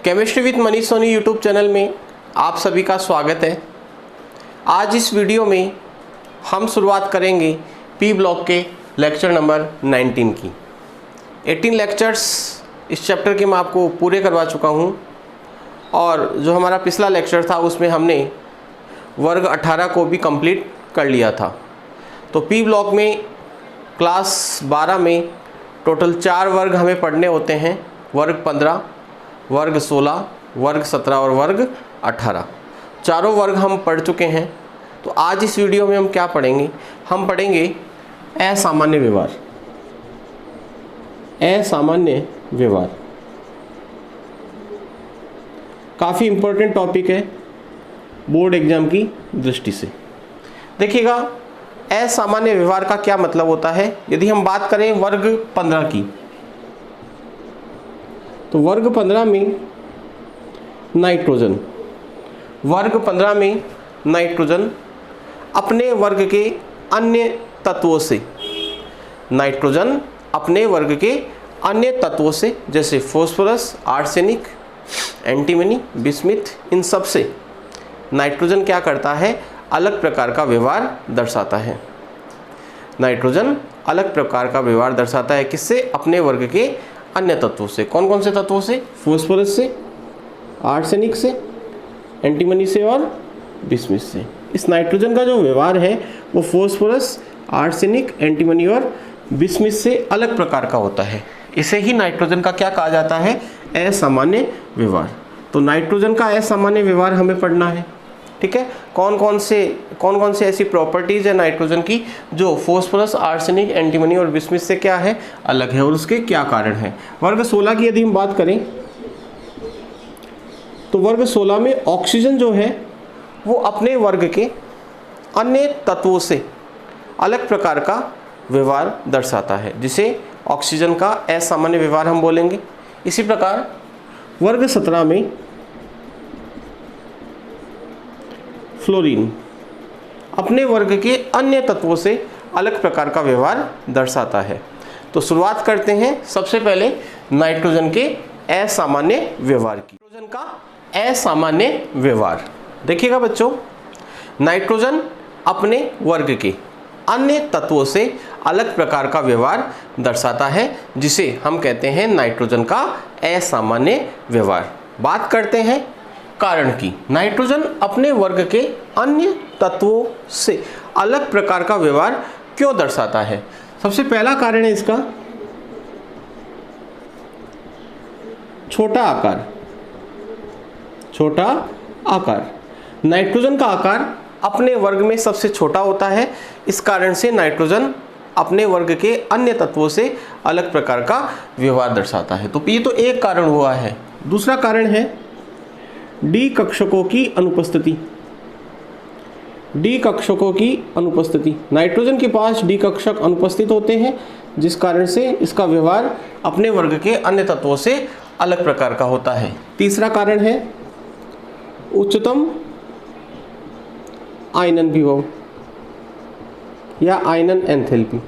Chemistry with Manish Soni YouTube channel में आप सभी का स्वागत है। आज इस वीडियो में हम शुरुआत करेंगे पी ब्लॉक के लेक्चर नंबर 19 की। 18 लेक्चर्स इस चैप्टर के मैं आपको पूरे करवा चुका हूँ और जो हमारा पिछला लेक्चर था उसमें हमने वर्ग 18 को भी कंप्लीट कर लिया था। तो पी ब्लॉक में क्लास 12 में टोटल 4 वर्ग हमें पढ़ने होते हैं, वर्ग 15, वर्ग 16, वर्ग 17 और वर्ग 18। चारों वर्ग हम पढ़ चुके हैं। तो आज इस वीडियो में हम क्या पढ़ेंगे? हम पढ़ेंगे असामान्य व्यवहार। असामान्य व्यवहार काफ़ी इम्पोर्टेंट टॉपिक है बोर्ड एग्जाम की दृष्टि से। देखिएगा, असामान्य व्यवहार का क्या मतलब होता है। यदि हम बात करें वर्ग 15 की, तो वर्ग 15 में नाइट्रोजन, वर्ग 15 में नाइट्रोजन अपने वर्ग के अन्य तत्वों से, नाइट्रोजन अपने वर्ग के अन्य तत्वों से जैसे फास्फोरस, आर्सेनिक, एंटीमनी, बिस्मिथ, इन सब से नाइट्रोजन क्या करता है? अलग प्रकार का व्यवहार दर्शाता है। नाइट्रोजन अलग प्रकार का व्यवहार दर्शाता है किससे? अपने वर्ग के अन्य तत्वों से। कौन कौन से तत्वों से? फास्फोरस से, आर्सेनिक से, एंटीमनी से और बिस्मिथ से। इस नाइट्रोजन का जो व्यवहार है वो फास्फोरस, आर्सेनिक, एंटीमनी और बिस्मिथ से अलग प्रकार का होता है। इसे ही नाइट्रोजन का क्या कहा जाता है? असामान्य व्यवहार। तो नाइट्रोजन का असामान्य व्यवहार हमें पढ़ना है, ठीक है। कौन कौन से ऐसी प्रॉपर्टीज है नाइट्रोजन की जो फास्फोरस, आर्सेनिक, एंटीमनी और बिस्मिथ से क्या है? अलग है, और उसके क्या कारण है। वर्ग 16 की यदि हम बात करें तो वर्ग 16 में ऑक्सीजन जो है वो अपने वर्ग के अन्य तत्वों से अलग प्रकार का व्यवहार दर्शाता है, जिसे ऑक्सीजन का असामान्य व्यवहार हम बोलेंगे। इसी प्रकार वर्ग 17 में फ्लोरीन अपने वर्ग के अन्य तत्वों से अलग प्रकार का व्यवहार दर्शाता है। तो शुरुआत करते हैं सबसे पहले नाइट्रोजन के असामान्य व्यवहार की। नाइट्रोजन का असामान्य व्यवहार देखिएगा बच्चों, नाइट्रोजन अपने वर्ग के अन्य तत्वों से अलग प्रकार का व्यवहार दर्शाता है, जिसे हम कहते हैं नाइट्रोजन का असामान्य व्यवहार। बात करते हैं कारण की। नाइट्रोजन अपने वर्ग के अन्य तत्वों से अलग प्रकार का व्यवहार क्यों दर्शाता है? सबसे पहला कारण है इसका छोटा आकार। छोटा आकार, नाइट्रोजन का आकार अपने वर्ग में सबसे छोटा होता है। इस कारण से नाइट्रोजन अपने वर्ग के अन्य तत्वों से अलग प्रकार का व्यवहार दर्शाता है। तो ये तो एक कारण हुआ है। दूसरा कारण है डी कक्षकों की अनुपस्थिति। डी कक्षकों की अनुपस्थिति, नाइट्रोजन के पास डी कक्षक अनुपस्थित होते हैं, जिस कारण से इसका व्यवहार अपने वर्ग के अन्य तत्वों से अलग प्रकार का होता है। तीसरा कारण है उच्चतम आयनन विभव या आयनन एंथैल्पी।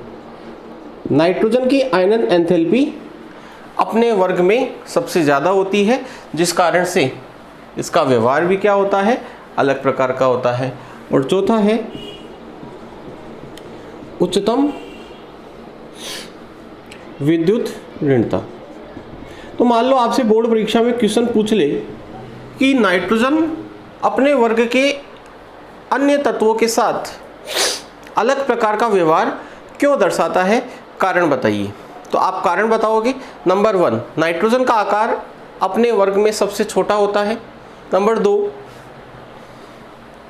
नाइट्रोजन की आयनन एंथैल्पी अपने वर्ग में सबसे ज़्यादा होती है, जिस कारण से इसका व्यवहार भी क्या होता है? अलग प्रकार का होता है। और चौथा है उच्चतम विद्युत ऋणता। तो मान लो आपसे बोर्ड परीक्षा में क्वेश्चन पूछ ले कि नाइट्रोजन अपने वर्ग के अन्य तत्वों के साथ अलग प्रकार का व्यवहार क्यों दर्शाता है? कारण बताइए। तो आप कारण बताओगे। नंबर 1, नाइट्रोजन का आकार अपने वर्ग में सबसे छोटा होता है। नंबर 2,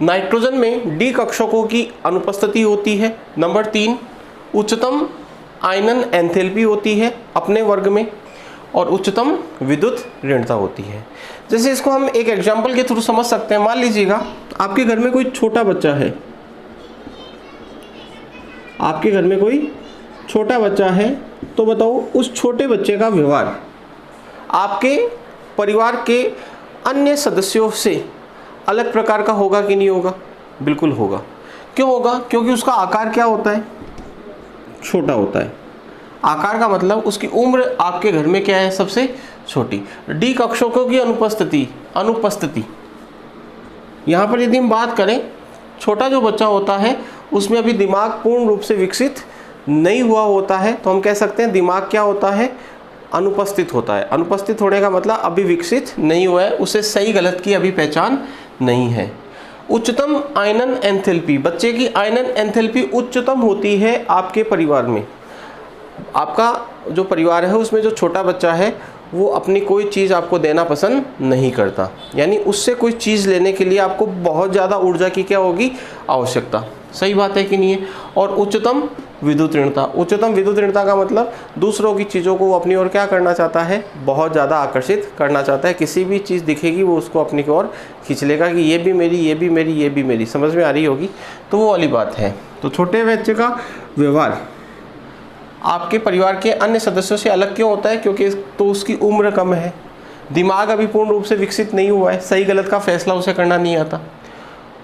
नाइट्रोजन में डी कक्षकों की अनुपस्थिति होती है। नंबर 3, उच्चतम आयनन एंथैल्पी होती है अपने वर्ग में, और उच्चतम विद्युत ऋणता होती है। जैसे इसको हम एक एग्जाम्पल के थ्रू समझ सकते हैं। मान लीजिएगा आपके घर में कोई छोटा बच्चा है, आपके घर में कोई छोटा बच्चा है, तो बताओ उस छोटे बच्चे का व्यवहार आपके परिवार के अन्य सदस्यों से अलग प्रकार का होगा कि नहीं होगा? बिल्कुल होगा। क्यों होगा? क्योंकि उसका आकार क्या होता है? छोटा होता है। आकार का मतलब उसकी उम्र आपके घर में क्या है? सबसे छोटी। डी कक्षकों की अनुपस्थिति यहाँ पर यदि हम बात करें, छोटा जो बच्चा होता है उसमें अभी दिमाग पूर्ण रूप से विकसित नहीं हुआ होता है, तो हम कह सकते हैं दिमाग क्या होता है, अनुपस्थित होता है। अनुपस्थित होने का मतलब अभी विकसित नहीं हुआ है, उसे सही गलत की अभी पहचान नहीं है। उच्चतम आयनन एंथैल्पी, बच्चे की आयनन एंथैल्पी उच्चतम होती है आपके परिवार में। आपका जो परिवार है उसमें जो छोटा बच्चा है वो अपनी कोई चीज़ आपको देना पसंद नहीं करता, यानी उससे कोई चीज़ लेने के लिए आपको बहुत ज़्यादा ऊर्जा की क्या होगी, आवश्यकता। सही बात है कि नहीं है। और उच्चतम विद्युत ऋणता, उच्चतम विद्युत ऋणता का मतलब दूसरों की चीज़ों को वो अपनी ओर क्या करना चाहता है, बहुत ज़्यादा आकर्षित करना चाहता है। किसी भी चीज़ दिखेगी वो उसको अपनी की ओर खींच लेगा कि ये भी मेरी, ये भी मेरी, ये भी मेरी। समझ में आ रही होगी, तो वो वाली बात है। तो छोटे बच्चे का व्यवहार आपके परिवार के अन्य सदस्यों से अलग क्यों होता है, क्योंकि तो उसकी उम्र कम है, दिमाग अभी पूर्ण रूप से विकसित नहीं हुआ है, सही गलत का फैसला उसे करना नहीं आता।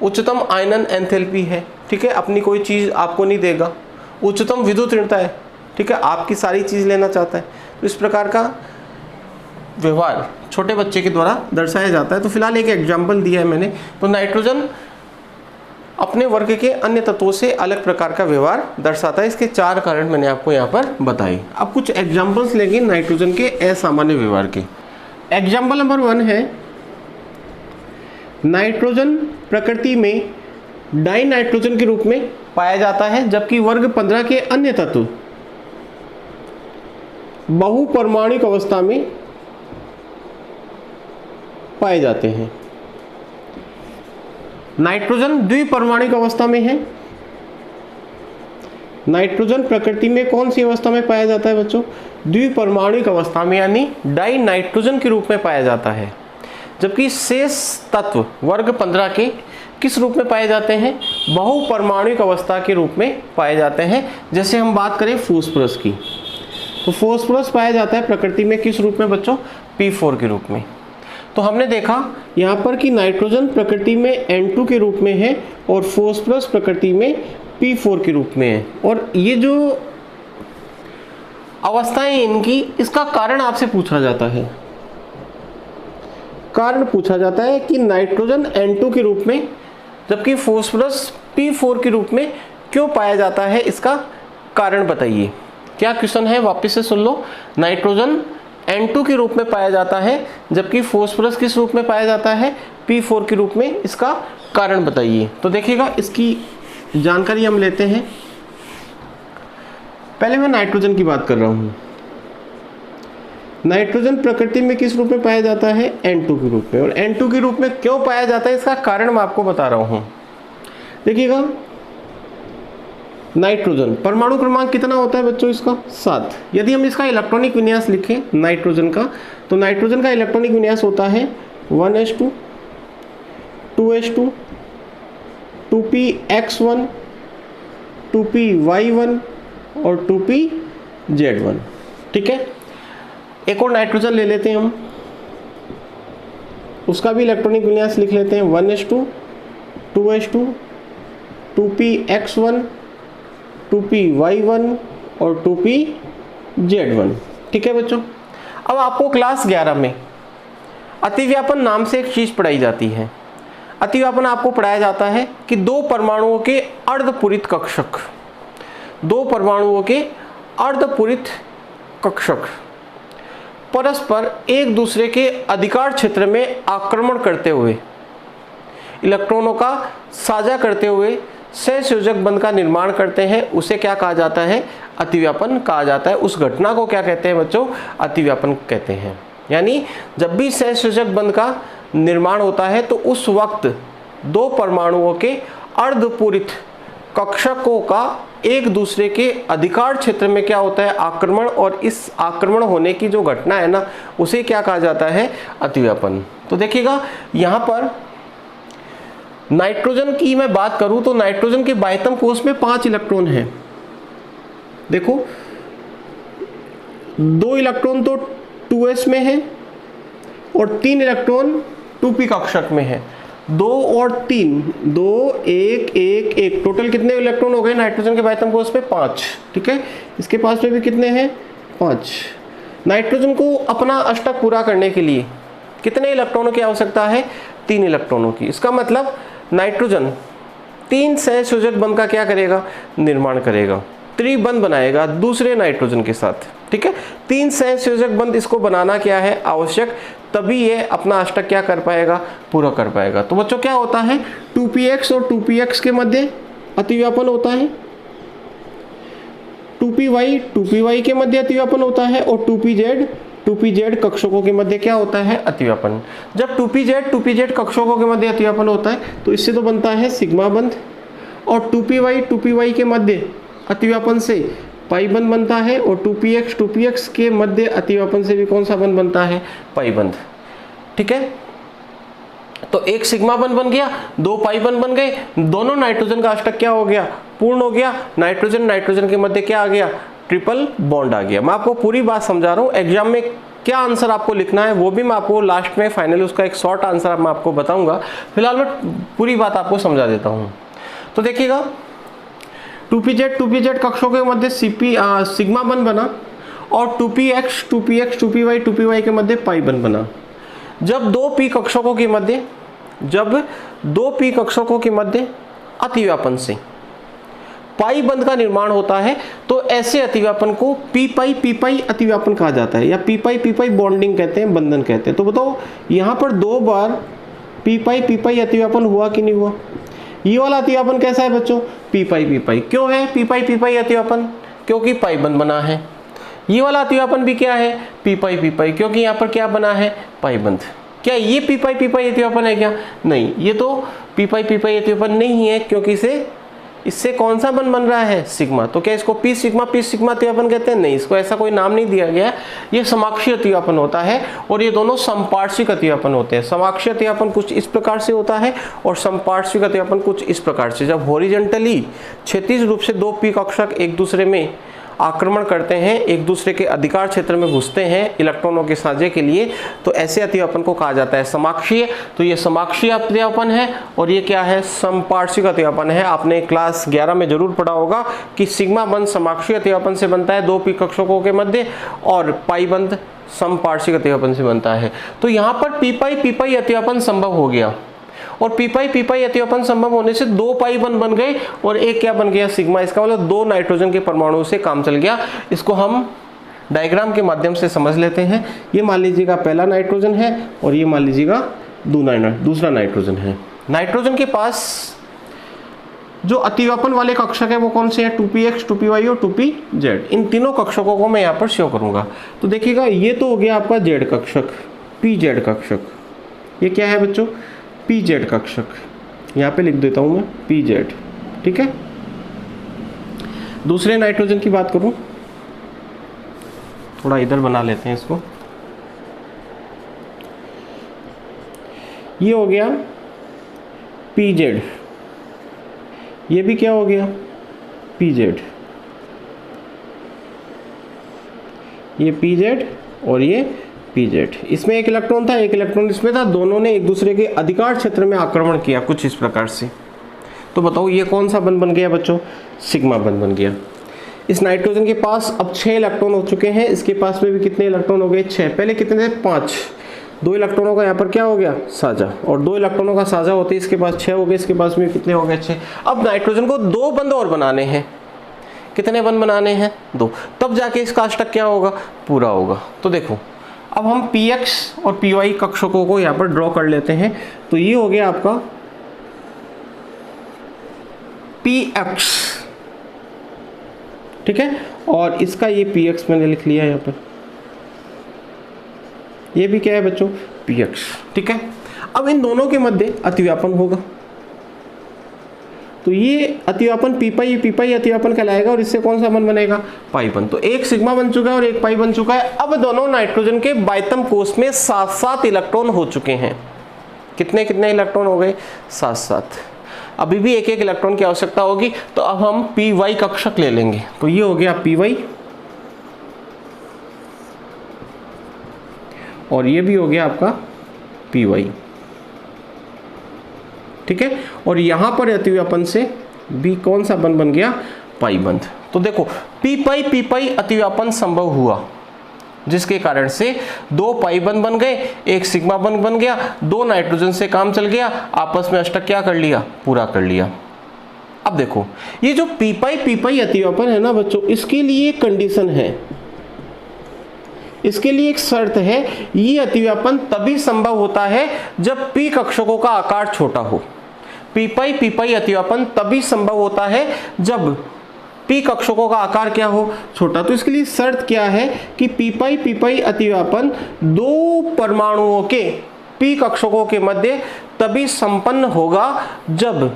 उच्चतम आयनन एंथैल्पी है, ठीक है, अपनी कोई चीज़ आपको नहीं देगा। उच्चतम विद्युत ऋणता है, ठीक है, आपकी सारी चीज़ लेना चाहता है। तो इस प्रकार का व्यवहार छोटे बच्चे के द्वारा दर्शाया जाता है। तो फिलहाल एक एग्जाम्पल दिया है मैंने। तो नाइट्रोजन अपने वर्ग के अन्य तत्वों से अलग प्रकार का व्यवहार दर्शाता है। इसके 4 कारण मैंने आपको यहाँ पर बताए। अब कुछ एग्जाम्पल्स लेंगे नाइट्रोजन के असामान्य व्यवहार के। एग्जाम्पल नंबर 1 है, नाइट्रोजन प्रकृति में डाई नाइट्रोजन के रूप में पाया जाता है, जबकि वर्ग 15 के अन्य तत्व बहुपरमाणुक अवस्था में पाए जाते हैं। नाइट्रोजन द्विपरमाणुक अवस्था में है। नाइट्रोजन प्रकृति में कौन सी अवस्था में पाया जाता है बच्चों, द्विपरमाणुक अवस्था में, यानी डाई नाइट्रोजन के रूप में पाया जाता है। जबकि शेष तत्व वर्ग 15 के किस रूप में पाए जाते हैं, बहुपरमाणुक अवस्था के रूप में पाए जाते हैं। जैसे हम बात करें फास्फोरस की, तो फास्फोरस पाया जाता है प्रकृति में किस रूप में बच्चों, P4 के रूप में। तो हमने देखा यहाँ पर कि नाइट्रोजन प्रकृति में N2 के रूप में है और फास्फोरस प्रकृति में P4 के रूप में है। और ये जो अवस्थाएं इनकी, इसका कारण आपसे पूछा जाता है। कारण पूछा जाता है कि नाइट्रोजन N2 के रूप में जबकि फास्फोरस P4 के रूप में क्यों पाया जाता है, इसका कारण बताइए। क्या क्वेश्चन है, वापस से सुन लो। नाइट्रोजन N2 के रूप में पाया जाता है जबकि फास्फोरस किस रूप में पाया जाता है, P4 के रूप में, इसका कारण बताइए। तो देखिएगा इसकी जानकारी हम लेते हैं। पहले मैं नाइट्रोजन की बात कर रहा हूँ। नाइट्रोजन प्रकृति में किस रूप में पाया जाता है, N2 के रूप में। और N2 के रूप में क्यों पाया जाता है, इसका कारण मैं आपको बता रहा हूँ। देखिएगा नाइट्रोजन परमाणु क्रमांक कितना होता है बच्चों, इसका 7। यदि हम इसका इलेक्ट्रॉनिक विन्यास लिखें नाइट्रोजन का, तो नाइट्रोजन का इलेक्ट्रॉनिक विन्यास होता है 1s2, 2s2, 2px1, 2py1 और 2pz1। ठीक है, एक और नाइट्रोजन ले लेते हैं हम, उसका भी इलेक्ट्रॉनिक विन्यास लिख लेते हैं 1s2, 2s2, 2px1, 2py1 और 2pz1। ठीक है बच्चों, अब आपको क्लास 11 में अतिव्यापन नाम से एक चीज पढ़ाई जाती है। अतिव्यापन आपको पढ़ाया जाता है कि दो परमाणुओं के अर्धपूरित कक्षक, दो परमाणुओं के अर्धपूरित कक्षक परस्पर एक दूसरे के अधिकार क्षेत्र में आक्रमण करते हुए, इलेक्ट्रॉनों का साझा करते हुए सहसंयोजक बंध का निर्माण करते हैं। उसे क्या कहा जाता है, अतिव्यापन कहा जाता है। उस घटना को क्या कहते हैं बच्चों, अतिव्यापन कहते हैं। यानी जब भी सहसंयोजक बंध का निर्माण होता है तो उस वक्त दो परमाणुओं के अर्धपूरित कक्षकों का एक दूसरे के अधिकार क्षेत्र में क्या होता है, आक्रमण। और इस आक्रमण होने की जो घटना है ना, उसे क्या कहा जाता है, अतिव्यापन। तो देखिएगा यहाँ पर नाइट्रोजन की मैं बात करूं तो नाइट्रोजन के बाह्यतम कोश में 5 इलेक्ट्रॉन हैं। देखो 2 इलेक्ट्रॉन तो 2s में है और 3 इलेक्ट्रॉन 2p कक्षक में है। 2 और 3, 2 1 1 1, टोटल कितने इलेक्ट्रॉन हो गए नाइट्रोजन के बाह्यतम कोश में, 5। ठीक है, इसके पास में भी कितने हैं, 5। नाइट्रोजन को अपना अष्टक पूरा करने के लिए कितने इलेक्ट्रॉनों की आवश्यकता है? 3 इलेक्ट्रॉनों की। इसका मतलब नाइट्रोजन 3 सहसंयोजक बंध का क्या करेगा? निर्माण करेगा, त्रिबंध बनाएगा दूसरे नाइट्रोजन के साथ। ठीक है, 3 सहसंयोजक बंध इसको बनाना क्या है? आवश्यक, तभी ये अपना अष्टक क्या कर पाएगा? पूरा कर पाएगा। तो बच्चों क्या होता है? 2px और 2px के मध्य अतिव्यापन होता है, 2py के मध्य अतिव्यापन होता है, और 2pz कक्षकों के मध्य क्या होता है? अतिव्यापन। जब 2pz कक्षकों के मध्य अतिव्यापन होता है तो इससे तो बनता है सिग्मा बंध, और 2py के मध्य अतिव्यापन से पाई बंध बनता है, और 2px के मध्य अतिव्यापन से भी कौन सा बंध बनता है? पाई बंध। ठीक है, तो एक सिग्मा बंध बन गया, 2 पाई बंध बन गए, दोनों नाइट्रोजन का अष्टक क्या हो गया? पूर्ण हो गया। नाइट्रोजन के मध्य क्या आ गया? ट्रिपल बॉन्ड आ गया। मैं आपको पूरी बात समझा रहा हूँ, एग्जाम में क्या आंसर आपको लिखना है वो भी मैं आपको लास्ट में फाइनली उसका एक शॉर्ट आंसर मैं आपको बताऊंगा। फिलहाल मैं पूरी बात आपको समझा देता हूँ। तो देखिएगा, 2pz कक्षों के मध्य सिग्मा बंध बना, और 2py के मध्य पाई बंध बना। जब 2p कक्षकों के मध्य अतिव्यापन से पाई बंध का निर्माण होता है तो ऐसे अतिव्यापन को पी अतिव्यापन कहा जाता है, या पी बॉन्डिंग कहते हैं, बंधन कहते हैं। तो बताओ यहाँ पर 2 बार पी अतिव्यापन हुआ कि नहीं हुआ? ये वाला अतिव्यापन कैसा है बच्चों? पी क्यों है पी अतिव्यापन? क्योंकि पाई बंध बना है। ये वाला अतिव्यापन भी क्या है? पी क्योंकि यहाँ पर क्या बना है? पाई बंध। क्या ये पी अतिव्यापन है क्या? नहीं, ये तो पी अतिव्यापन नहीं है, क्योंकि इससे कौन सा बंध बन रहा है? सिग्मा। तो क्या इसको पी सिग्मा अतिव्यापन कहते हैं? नहीं, इसको ऐसा कोई नाम नहीं दिया गया। ये समाक्षीय अतिव्यापन होता है, और ये दोनों समपार्श्विक अतिव्यापन होते हैं। समाक्षीय अतिव्यापन कुछ इस प्रकार से होता है, और समपार्श्विक अतिव्यापन कुछ इस प्रकार से। जब हॉरिजॉन्टली क्षैतिज रूप से 2 पी कक्षक एक दूसरे में आक्रमण करते हैं, एक दूसरे के अधिकार क्षेत्र में घुसते हैं इलेक्ट्रॉनों के साझे के लिए, तो ऐसे अतिव्यापन को कहा जाता है समाक्षीय। तो ये समाक्षीय अतिव्यापन है, और ये क्या है? समपार्श्विक अतिव्यापन है। आपने क्लास 11 में जरूर पढ़ा होगा कि सिग्मा बंध समाक्षीय अतिव्यापन से बनता है 2 पी कक्षकों के मध्य, और पाई बंध समपार्श्विक अतिव्यापन से बनता है। तो यहाँ पर पी अतिव्यापन संभव हो गया, और पी अतिव्यापन संभव होने से 2 पाई बंध बन गए, और एक क्या बन गया? सिग्मा। इसका मतलब 2 नाइट्रोजन के परमाणुओं से काम चल गया। इसको हम डायग्राम के माध्यम से समझ लेते हैं। ये मान लीजिएगा पहला नाइट्रोजन है, और ये मान लीजिएगा दूसरा नाइट्रोजन है। नाइट्रोजन के पास जो अतिव्यापन वाले कक्षक है वो कौन से हैं? 2px, 2py और 2pz। इन तीनों कक्षकों को मैं यहाँ पर शो करूंगा। तो देखिएगा, ये तो हो गया आपका z कक्षक, pz कक्षक। ये क्या है बच्चों? pz कक्षक। यहाँ पे लिख देता हूँ मैं pz। ठीक है, दूसरे नाइट्रोजन की बात करूँ, थोड़ा इधर बना लेते हैं इसको। ये हो गया pz, ये भी क्या हो गया? pz। ये pz और ये pz। इसमें एक इलेक्ट्रॉन था, एक इलेक्ट्रॉन इसमें था, दोनों ने एक दूसरे के अधिकार क्षेत्र में आक्रमण किया कुछ इस प्रकार से। तो बताओ ये कौन सा बंध बन गया बच्चों? सिग्मा बंध बन गया। इस नाइट्रोजन के पास अब 6 इलेक्ट्रॉन हो चुके हैं, इसके पास में भी कितने इलेक्ट्रॉन हो गए? 6। पहले कितने थे? 5। 2 इलेक्ट्रॉनों का यहाँ पर क्या हो गया? साझा, और 2 इलेक्ट्रॉनों का साझा होते इसके पास 6 हो गए, इसके पास में कितने हो गए? 6। अब नाइट्रोजन को 2 बंध और बनाने हैं। कितने बंध बनाने हैं? 2। तब जाके इसका अष्टक क्या होगा? पूरा होगा। तो देखो, अब हम px और py कक्षकों को यहाँ पर ड्रॉ कर लेते हैं। तो ये हो गया आपका px, ठीक है, और इसका ये px मैंने लिख लिया यहाँ पर। ये भी क्या है बच्चों? px। ठीक है, अब इन दोनों के मध्य अतिव्यापन होगा, तो ये अतिव्यापन पी अतिव्यापन कहलाएगा, और इससे कौन सा बंध बनेगा? पाई बंध। तो एक सिग्मा बन चुका है और एक पाई बन चुका है। अब दोनों नाइट्रोजन के बाह्यतम कोश में 7-7 इलेक्ट्रॉन हो चुके हैं। कितने कितने इलेक्ट्रॉन हो गए? 7-7। अभी भी एक एक इलेक्ट्रॉन की आवश्यकता होगी, तो अब हम पी वाई कक्षक ले लेंगे। तो ये हो गया पी वाई, और ये भी हो गया आपका पी वाई। ठीक है, और यहां पर अतिव्यापन से भी कौन सा बंध बन गया? पाई बंध। तो देखो पी पाई अतिव्यापन संभव हुआ, जिसके कारण से 2 पाई बंध बन गए, 1 सिग्मा बंध बन गया, 2 नाइट्रोजन से काम चल गया, आपस में अष्टक क्या कर लिया, पूरा कर लिया। अब देखो ये जो पी पाई अतिव्यापन है ना बच्चों, इसके लिए एक कंडीशन है, इसके लिए एक शर्त है, ये अतिव्यापन तभी संभव होता है जब पी कक्षकों का आकार छोटा हो। पी पाई अतिव्यापन तभी संभव होता है जब पी कक्षकों का आकार क्या हो, छोटा। तो इसके लिए शर्त क्या है कि पी पाई अतिव्यापन 2 परमाणुओं के पी कक्षकों के मध्य तभी संपन्न होगा जब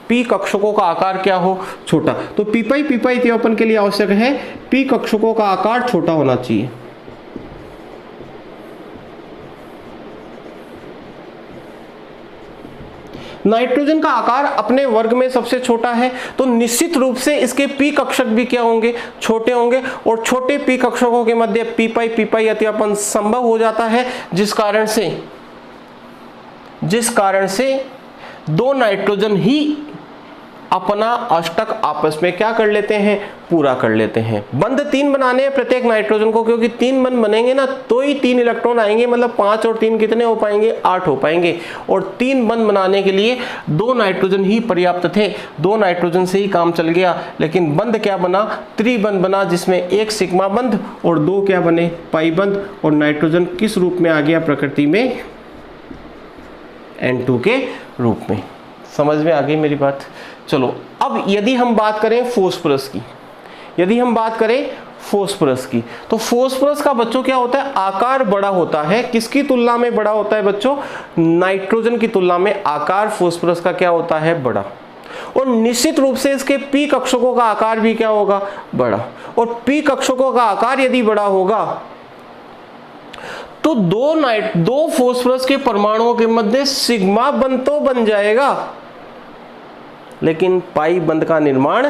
पी कक्षकों का आकार क्या हो, छोटा। तो पी पाई अतिव्यापन के लिए आवश्यक है पी कक्षकों का आकार छोटा होना चाहिए। नाइट्रोजन का आकार अपने वर्ग में सबसे छोटा है, तो निश्चित रूप से इसके पी कक्षक भी क्या होंगे, छोटे होंगे, और छोटे पी कक्षकों के मध्य पी पाई अतिव्यापन संभव हो जाता है, जिस कारण से 2 नाइट्रोजन ही अपना अष्टक आपस में क्या कर लेते हैं, पूरा कर लेते हैं। बंध 3 बनाने हैं प्रत्येक नाइट्रोजन को, क्योंकि 3 बंध बनेंगे ना तो ही 3 इलेक्ट्रॉन आएंगे, मतलब 5 और 3 कितने हो पाएंगे, 8 हो पाएंगे। और 3 बंध बनाने के लिए 2 नाइट्रोजन ही पर्याप्त थे, 2 नाइट्रोजन से ही काम चल गया। लेकिन बंध क्या बना, त्रिबंध बना, जिसमें 1 सिग्मा बंध और 2 क्या बने, पाई बंध। और नाइट्रोजन किस रूप में आ गया प्रकृति में, N2 के रूप में। समझ में आ गई मेरी बात। चलो अब यदि हम बात करें फास्फोरस की, तो फास्फोरस का बच्चों क्या होता है, आकार बड़ा होता है। किसकी तुलना में बड़ा होता है बच्चों, नाइट्रोजन की तुलना में आकार फास्फोरस का क्या होता है, बड़ा। और निश्चित रूप से इसके पी कक्षकों का आकार भी क्या होगा, बड़ा। और पी कक्षकों का आकार यदि बड़ा होगा तो 2 फास्फोरस के परमाणुओं के मध्य सिग्मा बंध तो बन जाएगा, लेकिन पाई बंध का निर्माण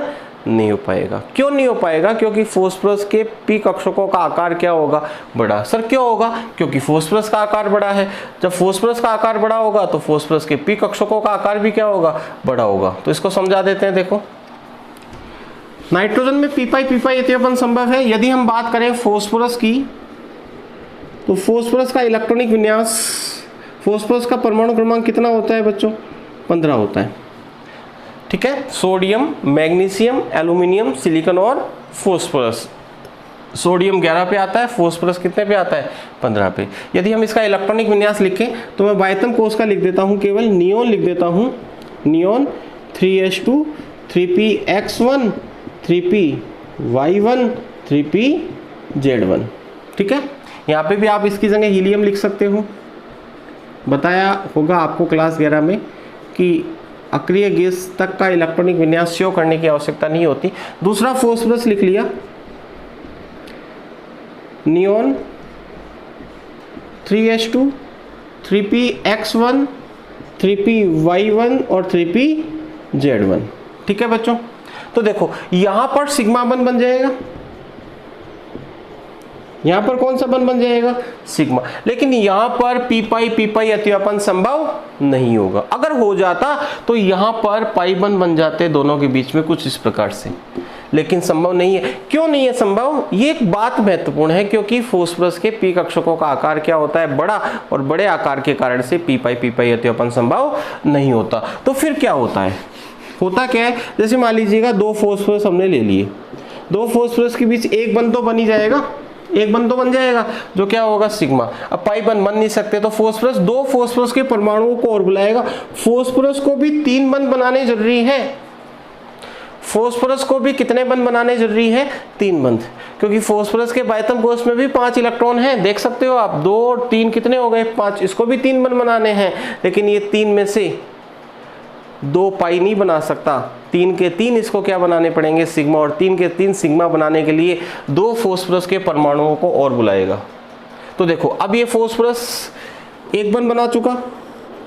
नहीं हो पाएगा। क्यों नहीं हो पाएगा, क्योंकि फास्फोरस के पी कक्षकों का आकार क्या होगा, बड़ा। सर क्यों होगा, क्योंकि फास्फोरस का आकार बड़ा है। जब फास्फोरस का आकार बड़ा होगा तो फास्फोरस के पी कक्षकों का आकार भी क्या होगा, बड़ा होगा। तो इसको समझा देते हैं। देखो नाइट्रोजन में पी पाई अतिव्यापन संभव है। यदि हम बात करें फास्फोरस की, तो फास्फोरस का इलेक्ट्रॉनिक विन्यास, फास्फोरस का परमाणु क्रमांक कितना होता है बच्चों, 15 होता है। ठीक है, सोडियम, मैग्नीशियम, एल्यूमिनियम, सिलिकॉन और फास्फोरस। सोडियम 11 पे आता है, फास्फोरस कितने पे आता है, 15 पे। यदि हम इसका इलेक्ट्रॉनिक विन्यास लिखें तो मैं बायतम कोष का लिख देता हूं, केवल नियोन लिख देता हूं। Neon 3s2 3px1 3py1 3pz1। ठीक है, यहाँ पे भी आप इसकी जगह हीलियम लिख सकते हो। बताया होगा आपको क्लास 11 में कि अक्रिय गैस तक का इलेक्ट्रॉनिक विन्यास शो करने की आवश्यकता नहीं होती। दूसरा फास्फोरस लिख लिया, नियोन 3s2 3px1 3py1 और 3pz1। ठीक है बच्चों, तो देखो यहां पर सिग्मा बन जाएगा, यहां पर कौन सा बन जाएगा, सिग्मा। लेकिन यहां पर पी पाई अतिव्यापन संभव नहीं होगा। अगर हो जाता तो यहां पर पाई बन जाते दोनों के बीच में कुछ इस प्रकार से, लेकिन संभव नहीं है। क्यों नहीं है संभव, ये एक बात महत्वपूर्ण है, क्योंकि फास्फोरस के पी कक्षकों का आकार क्या होता है, बड़ा, और बड़े आकार के कारण से पी पाई अतिव्यापन संभव नहीं होता। तो फिर क्या होता है, होता क्या है, जैसे मान लीजिएगा 2 फास्फोरस हमने ले लिए, 2 फास्फोरस के बीच एक बंध तो बन ही जाएगा, एक बंध तो बन जाएगा, जो क्या होगा, सिग्मा। अब पाई बन नहीं सकते तो फास्फोरस 2 फास्फोरस के परमाणुओं को और बुलाएगा। फास्फोरस को भी 3 बंध बनाने जरूरी है, फास्फोरस को भी कितने बंध बनाने जरूरी है, 3 बंध, क्योंकि फास्फोरस के बायतम कोष में भी 5 इलेक्ट्रॉन हैं, देख सकते हो आप, 2 और 3 कितने हो गए, 5। इसको भी 3 बंध बनाने हैं, लेकिन ये 3 में से 2 पाई नहीं बना सकता, 3 के 3 इसको क्या बनाने पड़ेंगे, सिग्मा। और 3 के 3 सिग्मा बनाने के लिए 2 फास्फोरस के परमाणुओं को और बुलाएगा। तो देखो अब ये फास्फोरस एक बंध बना चुका,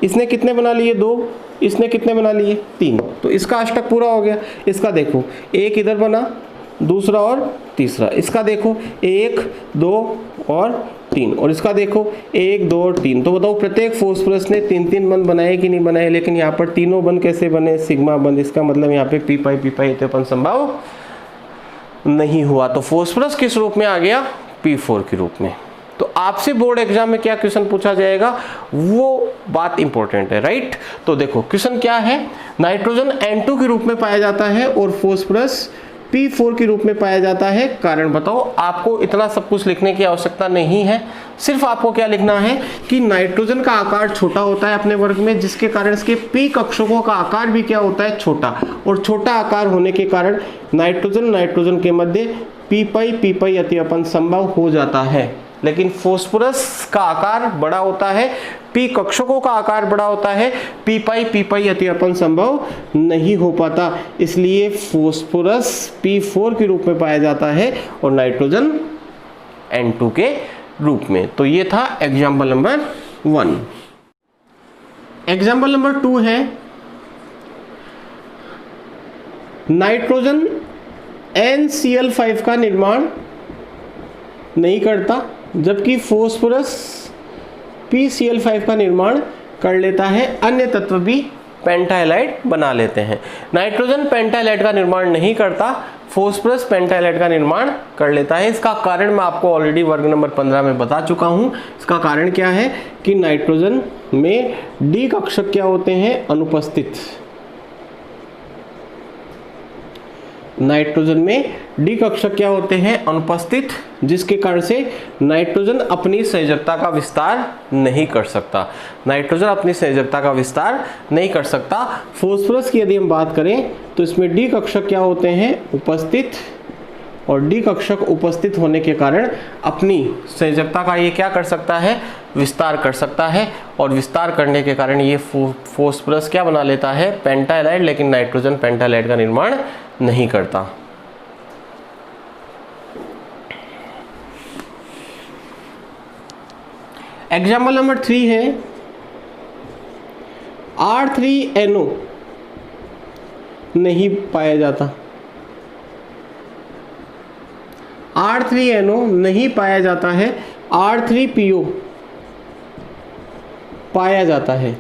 इसने कितने बना लिए, 2, इसने कितने बना लिए, 3। तो इसका अष्टक पूरा हो गया। इसका देखो, एक इधर बना, दूसरा और तीसरा। इसका देखो 1 2 और 3, और इसका देखो 1 2 और 3। तो बताओ प्रत्येक फास्फोरस ने 3 बंध बनाए कि नहीं बनाए, लेकिन यहाँ पर तीनों बंध कैसे बने, सिग्मा बंध। इसका मतलब यहाँ पे पी पाई अतिव्यापन संभव नहीं हुआ। तो फास्फोरस किस रूप में आ गया, P4 के रूप में। तो आपसे बोर्ड एग्जाम में क्या क्वेश्चन पूछा जाएगा वो बात इंपॉर्टेंट है, राइट। तो देखो क्वेश्चन क्या है, नाइट्रोजन N2 के रूप में पाया जाता है और फॉस्फोरस P4 के रूप में पाया जाता है, कारण बताओ। आपको इतना सब कुछ लिखने की आवश्यकता नहीं है, सिर्फ आपको क्या लिखना है कि नाइट्रोजन का आकार छोटा होता है अपने वर्ग में, जिसके कारण इसके P कक्षकों का आकार भी क्या होता है, छोटा, और छोटा आकार होने के कारण नाइट्रोजन के मध्य पी अति अपन संभव हो जाता है। लेकिन फास्फोरस का आकार बड़ा होता है, P कक्षकों का आकार बड़ा होता है, पी अति अपन संभव नहीं हो पाता, इसलिए फास्फोरस P4 के रूप में पाया जाता है और नाइट्रोजन N2 के रूप में। तो ये था एग्जाम्पल नंबर 1। एग्जाम्पल नंबर 2 है, नाइट्रोजन NCl5 का निर्माण नहीं करता, जबकि फास्फोरस PCl5 का निर्माण कर लेता है। अन्य तत्व भी पेंटाइलाइड बना लेते हैं। नाइट्रोजन पेंटाइलाइड का निर्माण नहीं करता, फास्फोरस पेंटाइलाइड का निर्माण कर लेता है। इसका कारण मैं आपको ऑलरेडी वर्ग नंबर 15 में बता चुका हूं। इसका कारण क्या है कि नाइट्रोजन में डी कक्षक क्या होते हैं, अनुपस्थित। नाइट्रोजन में डी कक्षक क्या होते हैं, अनुपस्थित, जिसके कारण से नाइट्रोजन अपनी संयोजकता का विस्तार नहीं कर सकता। नाइट्रोजन अपनी संयोजकता का विस्तार नहीं कर सकता। फास्फोरस की यदि हम बात करें तो इसमें डी कक्षक क्या होते हैं, उपस्थित, और डी कक्षक उपस्थित होने के कारण अपनी संयोजकता का ये क्या कर सकता है, विस्तार कर सकता है, और विस्तार करने के कारण ये फास्फोरस क्या बना लेता है, पेंटाइलाइड, लेकिन नाइट्रोजन पेंटाइलाइड का निर्माण नहीं करता। एग्जाम्पल नंबर 3 है, R3NO नहीं पाया जाता। R3NO नहीं पाया जाता है, R3PO पाया जाता है,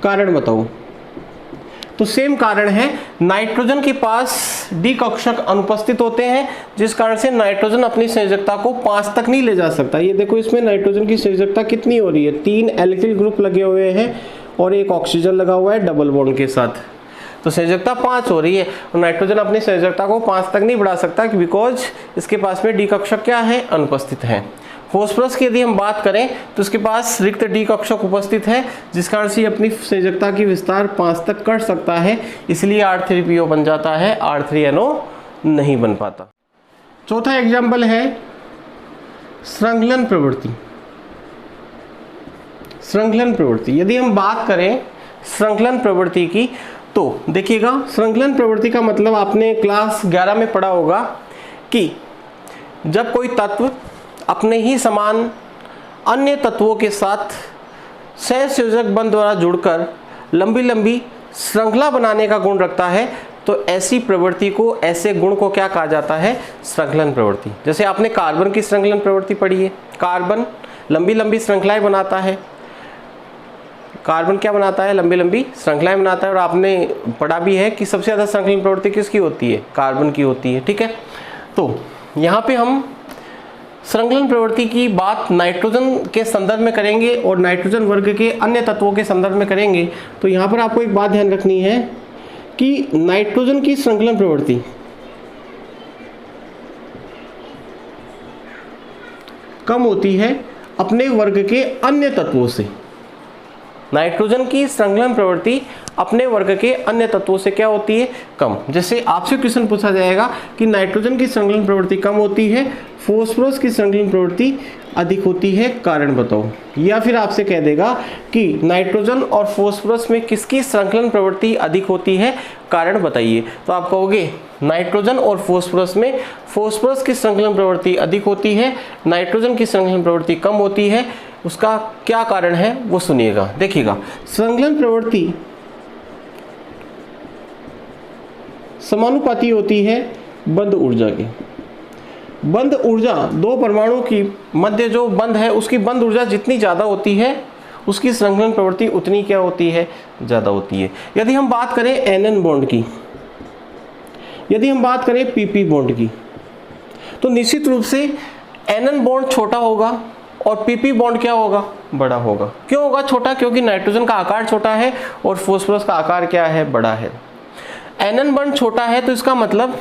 कारण बताओ। तो सेम कारण है, नाइट्रोजन के पास डी कक्षक अनुपस्थित होते हैं, जिस कारण से नाइट्रोजन अपनी संयोजकता को 5 तक नहीं ले जा सकता। ये देखो इसमें नाइट्रोजन की संयोजकता कितनी हो रही है, 3 एल्किल ग्रुप लगे हुए हैं और एक ऑक्सीजन लगा हुआ है डबल बॉन्ड के साथ, तो संयोजकता 5 हो रही है और नाइट्रोजन अपनी संयोजकता को 5 तक नहीं बढ़ा सकता, बिकॉज इसके पास में डी कक्षक क्या है, अनुपस्थित है। फास्फोरस की यदि हम बात करें तो उसके पास रिक्त डी कक्षक उपस्थित है, जिस कारण से अपनी संयोजकता की विस्तार 5 तक कर सकता है, इसलिए R3PO बन जाता है, R3NO नहीं बन पाता। चौथा एग्जाम्पल है श्रृंखलन प्रवृत्ति। श्रृंखलन प्रवृत्ति, यदि हम बात करें श्रृंखलन प्रवृत्ति की तो देखिएगा, श्रृंखलन प्रवृत्ति का मतलब आपने क्लास 11 में पढ़ा होगा कि जब कोई तत्व अपने ही समान अन्य तत्वों के साथ सहसंयोजक बंध द्वारा जुड़कर लंबी लंबी श्रृंखला बनाने का गुण रखता है, तो ऐसी प्रवृत्ति को, ऐसे गुण को क्या कहा जाता है, श्रृंखलन प्रवृत्ति। जैसे आपने कार्बन की श्रृंखलन प्रवृत्ति पढ़ी है, कार्बन लंबी लंबी श्रृंखलाएं बनाता है। कार्बन क्या बनाता है, लंबी लंबी श्रृंखलाएं बनाता है, और आपने पढ़ा भी है कि सबसे ज़्यादा श्रृंखलन प्रवृत्ति किसकी होती है, कार्बन की होती है, ठीक है। तो यहाँ पे हम श्रृंखलन प्रवृत्ति की बात नाइट्रोजन के संदर्भ में करेंगे और नाइट्रोजन वर्ग के अन्य तत्वों के संदर्भ में करेंगे। तो यहाँ पर आपको एक बात ध्यान रखनी है कि नाइट्रोजन की श्रृंखलन प्रवृत्ति कम होती है अपने वर्ग के अन्य तत्वों से। नाइट्रोजन की श्रृंखलन प्रवृत्ति अपने वर्ग के अन्य तत्वों से क्या होती है, कम। जैसे आपसे क्वेश्चन पूछा जाएगा कि नाइट्रोजन की श्रृंखलन प्रवृत्ति कम होती है, फास्फोरस की श्रृंखलन प्रवृत्ति अधिक होती है, कारण बताओ। या फिर आपसे कह देगा कि नाइट्रोजन और फास्फोरस में किसकी श्रृंखलन प्रवृत्ति अधिक होती है, कारण बताइए। तो आप कहोगे नाइट्रोजन और फास्फोरस में फास्फोरस की श्रृंखलन प्रवृत्ति अधिक होती है, नाइट्रोजन की श्रृंखलन प्रवृत्ति कम होती है। उसका क्या कारण है वो सुनिएगा। देखिएगा, श्रृंखलन प्रवृत्ति समानुपाती होती है बंध ऊर्जा के। बंध ऊर्जा, दो परमाणु की मध्य जो बंध है उसकी बंध ऊर्जा जितनी ज़्यादा होती है उसकी श्रृंखलन प्रवृत्ति उतनी क्या होती है, ज़्यादा होती है। यदि हम बात करें NN बॉन्ड की, यदि हम बात करें PP बॉन्ड की, तो निश्चित रूप से एनएन बॉन्ड छोटा होगा और पीपी बॉन्ड क्या होगा, बड़ा होगा। क्यों होगा छोटा, क्योंकि नाइट्रोजन का आकार छोटा है और फास्फोरस का आकार क्या है, बड़ा है। एनएन बॉन्ड छोटा है तो इसका मतलब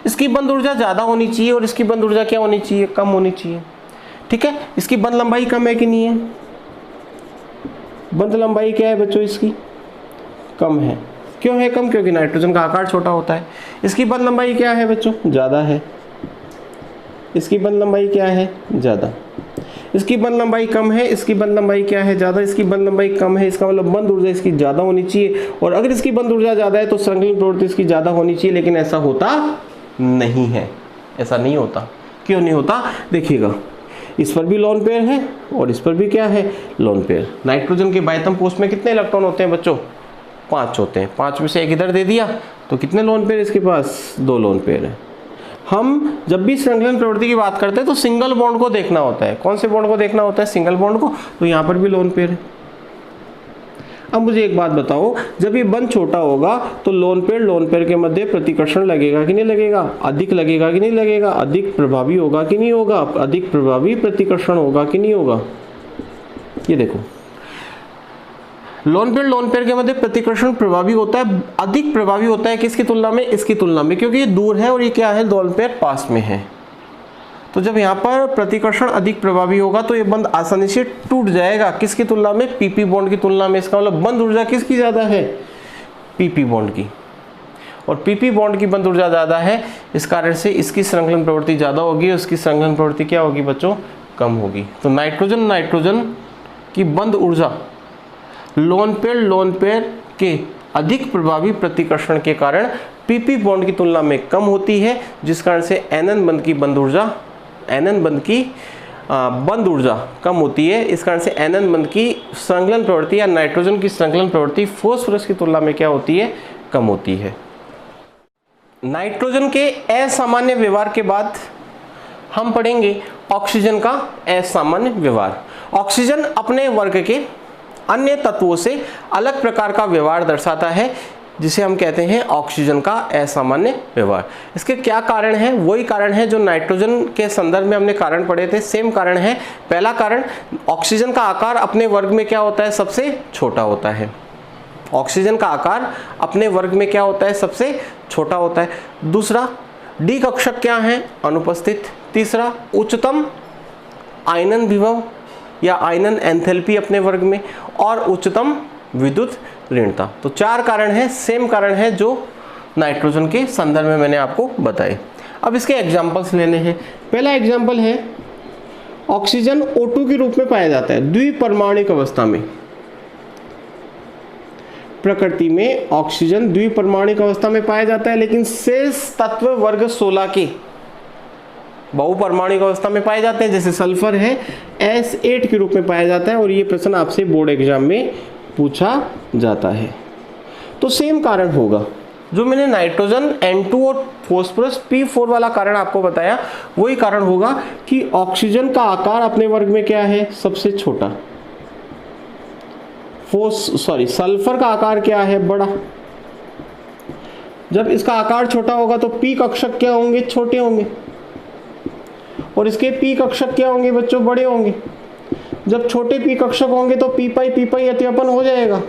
इसकी बंध ऊर्जा ज़्यादा होनी चाहिए और इसकी बंध ऊर्जा क्या होनी चाहिए, कम होनी चाहिए। ठीक है, इसकी बंध लंबाई कम है कि नहीं है, बंध लंबाई क्या है बच्चों, इसकी कम है। क्यों है कम, क्योंकि नाइट्रोजन का आकार छोटा होता है। इसकी बंध लंबाई क्या है बच्चों, ज़्यादा है। इसकी बंध लंबाई क्या है, ज़्यादा। इसकी बंध लंबाई कम है, इसकी बंध लंबाई क्या है, ज़्यादा। इसकी बंध लंबाई कम है, इसका मतलब बंध ऊर्जा इसकी ज़्यादा होनी चाहिए, और अगर इसकी बंध ऊर्जा ज़्यादा है तो संलग्न प्रवृत्ति इसकी ज़्यादा होनी चाहिए, लेकिन ऐसा होता नहीं है। ऐसा नहीं होता। क्यों नहीं होता, देखिएगा, इस पर भी लोन पेयर है और इस पर भी क्या है, लोन पेयर। नाइट्रोजन के बाह्यतम पोष में कितने इलेक्ट्रॉन होते हैं बच्चों, 5 होते हैं। 5 में से एक इधर दे दिया तो कितने लोन पेयर इसके पास, 2 लोन पेयर है। हम जब भी संलग्न प्रवृत्ति की बात करते हैं तो सिंगल बॉन्ड को देखना होता है। कौन से बॉन्ड को देखना होता है, सिंगल बॉन्ड को। तो यहाँ पर भी लोन पेयर है। अब मुझे एक बात बताओ, जब ये बंध छोटा होगा तो लोन पेयर के मध्य प्रतिकर्षण लगेगा कि नहीं लगेगा, अधिक लगेगा कि नहीं लगेगा, अधिक प्रभावी होगा कि नहीं होगा, अधिक प्रभावी प्रतिकर्षण होगा कि नहीं होगा। ये देखो, लोन पेयर के मध्य प्रतिकर्षण प्रभावी होता है, अधिक प्रभावी होता है किसकी तुलना में, इसकी तुलना में, क्योंकि ये दूर है और ये क्या है, लोन पेयर पास में है। तो जब यहाँ पर प्रतिकर्षण अधिक प्रभावी होगा तो ये बंध आसानी से टूट जाएगा, किसकी तुलना में, पीपी बॉन्ड की तुलना में। इसका मतलब बंध ऊर्जा किसकी ज़्यादा है, पीपी बॉन्ड की। और पीपी बॉन्ड की बंध ऊर्जा ज़्यादा है, इस कारण से इसकी संलग्न प्रवृत्ति ज़्यादा होगी और इसकी संलग्न प्रवृत्ति क्या होगी बच्चों, कम होगी। तो नाइट्रोजन की बंध ऊर्जा लोन पेयर के अधिक प्रभावी प्रतिकर्षण के कारण पीपी बॉन्ड की तुलना में कम होती है, जिस कारण से एनएन बंध की बंध ऊर्जा कम होती है। इस कारण से एनएन बंध की संलग्न प्रवृत्ति या नाइट्रोजन की संलग्न प्रवृत्ति फास्फोरस की तुलना में क्या होती है, कम होती है। नाइट्रोजन के असामान्य व्यवहार के बाद हम पढ़ेंगे ऑक्सीजन का असामान्य व्यवहार। ऑक्सीजन अपने वर्ग के अन्य तत्वों से अलग प्रकार का व्यवहार दर्शाता है, जिसे हम कहते हैं ऑक्सीजन का असामान्य व्यवहार। इसके क्या कारण है, वही कारण है जो नाइट्रोजन के संदर्भ में हमने कारण पढ़े थे, सेम कारण है। पहला कारण, ऑक्सीजन का आकार अपने वर्ग में क्या होता है, सबसे छोटा होता है। ऑक्सीजन का आकार अपने वर्ग में क्या होता है, सबसे छोटा होता है। दूसरा, डी कक्षक क्या है, अनुपस्थित। तीसरा, उच्चतम आयनन विभव या आयनन एंथैल्पी अपने वर्ग में, और उच्चतम विद्युत ऋणता। तो 4 कारण हैं, सेम कारण है जो नाइट्रोजन के संदर्भ में मैंने आपको बताए। अब इसके एग्जांपल्स लेने हैं। पहला एग्जांपल है, ऑक्सीजन O2 के रूप में पाया जाता है द्विपरमाणुक अवस्था में। प्रकृति में ऑक्सीजन द्विपरमाणुक अवस्था में पाया जाता है, लेकिन शेष तत्व वर्ग 16 के बहुपरमाणुक अवस्था में पाए जाते हैं। जैसे सल्फर है, S8 के रूप में पाया जाता है, और ये प्रश्न आपसे बोर्ड एग्जाम में पूछा जाता है। तो सेम कारण होगा जो मैंने नाइट्रोजन N2 और फास्फोरस P4 वाला कारण आपको बताया, वही कारण होगा कि ऑक्सीजन का आकार अपने वर्ग में क्या है, सबसे छोटा। सल्फर का आकार क्या है, बड़ा। जब इसका आकार छोटा होगा तो P कक्षक क्या होंगे, छोटे होंगे, और इसके P कक्षक क्या होंगे बच्चों, बड़े होंगे। जब छोटे P कक्षक होंगे तो P पाई अतिव्यापन हो जाएगा,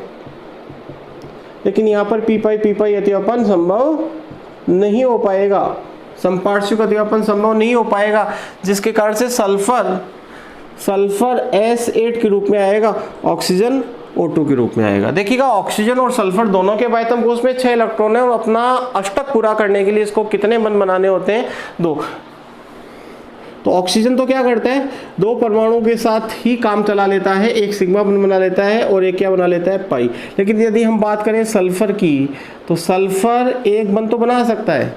लेकिन यहाँ पर P पाई अतिव्यापन संभव नहीं हो पाएगा, समपार्श्विक अतिव्यापन संभव नहीं हो पाएगा, जिसके कारण से सल्फर S8 के रूप में आएगा, ऑक्सीजन O2 के रूप में आएगा। देखिएगा, ऑक्सीजन और सल्फर दोनों के बाह्यतम कोश में 6 इलेक्ट्रॉन है, और अपना अष्टक पूरा करने के लिए इसको कितने बंध बनाने होते हैं, 2। तो ऑक्सीजन तो क्या करता है, 2 परमाणुओं के साथ ही काम चला लेता है, एक सिग्मा बंध बना लेता है और एक क्या बना लेता है, पाई। लेकिन यदि हम बात करें सल्फर की, तो सल्फर एक बंध तो बना सकता है,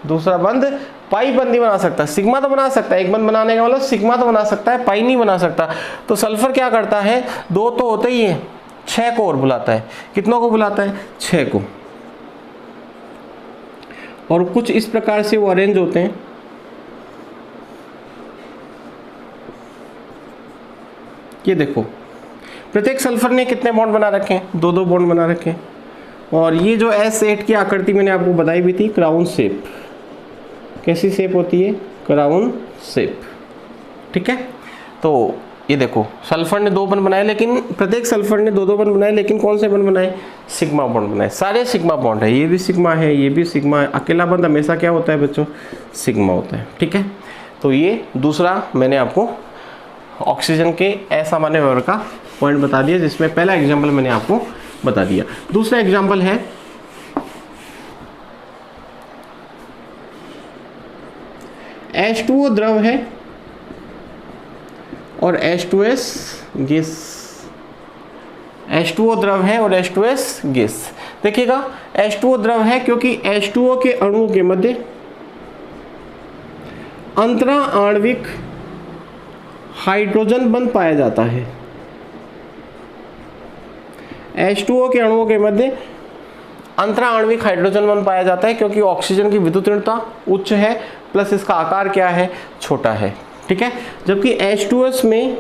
दूसरा बंध पाई बंध नहीं बना सकता। सिग्मा तो बना सकता है, एक बंध बनाने का मतलब सिग्मा तो बना सकता है, पाई नहीं बना सकता। तो सल्फर क्या करता है, 2 तो होते ही है, 6 को और बुलाता है। कितनों को बुलाता है, 6 को। और कुछ इस प्रकार से वो अरेंज होते हैं। ये देखो, प्रत्येक सल्फर ने कितने बॉन्ड बना रखे हैं, 2-2 बॉन्ड बना रखे हैं। और ये जो S8 की आकृति मैंने आपको बताई भी थी, क्राउन शेप। कैसी शेप होती है, क्राउन शेप। ठीक है, तो ये देखो सल्फर ने 2 बंध बनाए, लेकिन प्रत्येक सल्फर ने 2-2 बंध बनाए, लेकिन कौन से बंध बनाए? सिग्मा बॉन्ड बनाए। सारे सिग्मा बॉन्ड है, ये भी सिग्मा है, ये भी सिग्मा है। अकेला बंध हमेशा क्या होता है बच्चों? सिग्मा होता है। ठीक है, तो ये दूसरा मैंने आपको ऑक्सीजन के असामान्य व्यवहार का पॉइंट बता दिया, जिसमें पहला एग्जाम्पल मैंने आपको बता दिया। दूसरा एग्जाम्पल है H2O द्रव है और H2S गैस। H2O द्रव है और H2S गैस। देखिएगा H2O द्रव है क्योंकि H2O के अणुओं के मध्य अंतरा आणविक हाइड्रोजन बंध पाया जाता है। H2O के अणुओं के मध्य अंतरा आणविक हाइड्रोजन बंध पाया जाता है क्योंकि ऑक्सीजन की विद्युत ऋणता उच्च है, प्लस इसका आकार क्या है? छोटा है। ठीक है, जबकि H2S में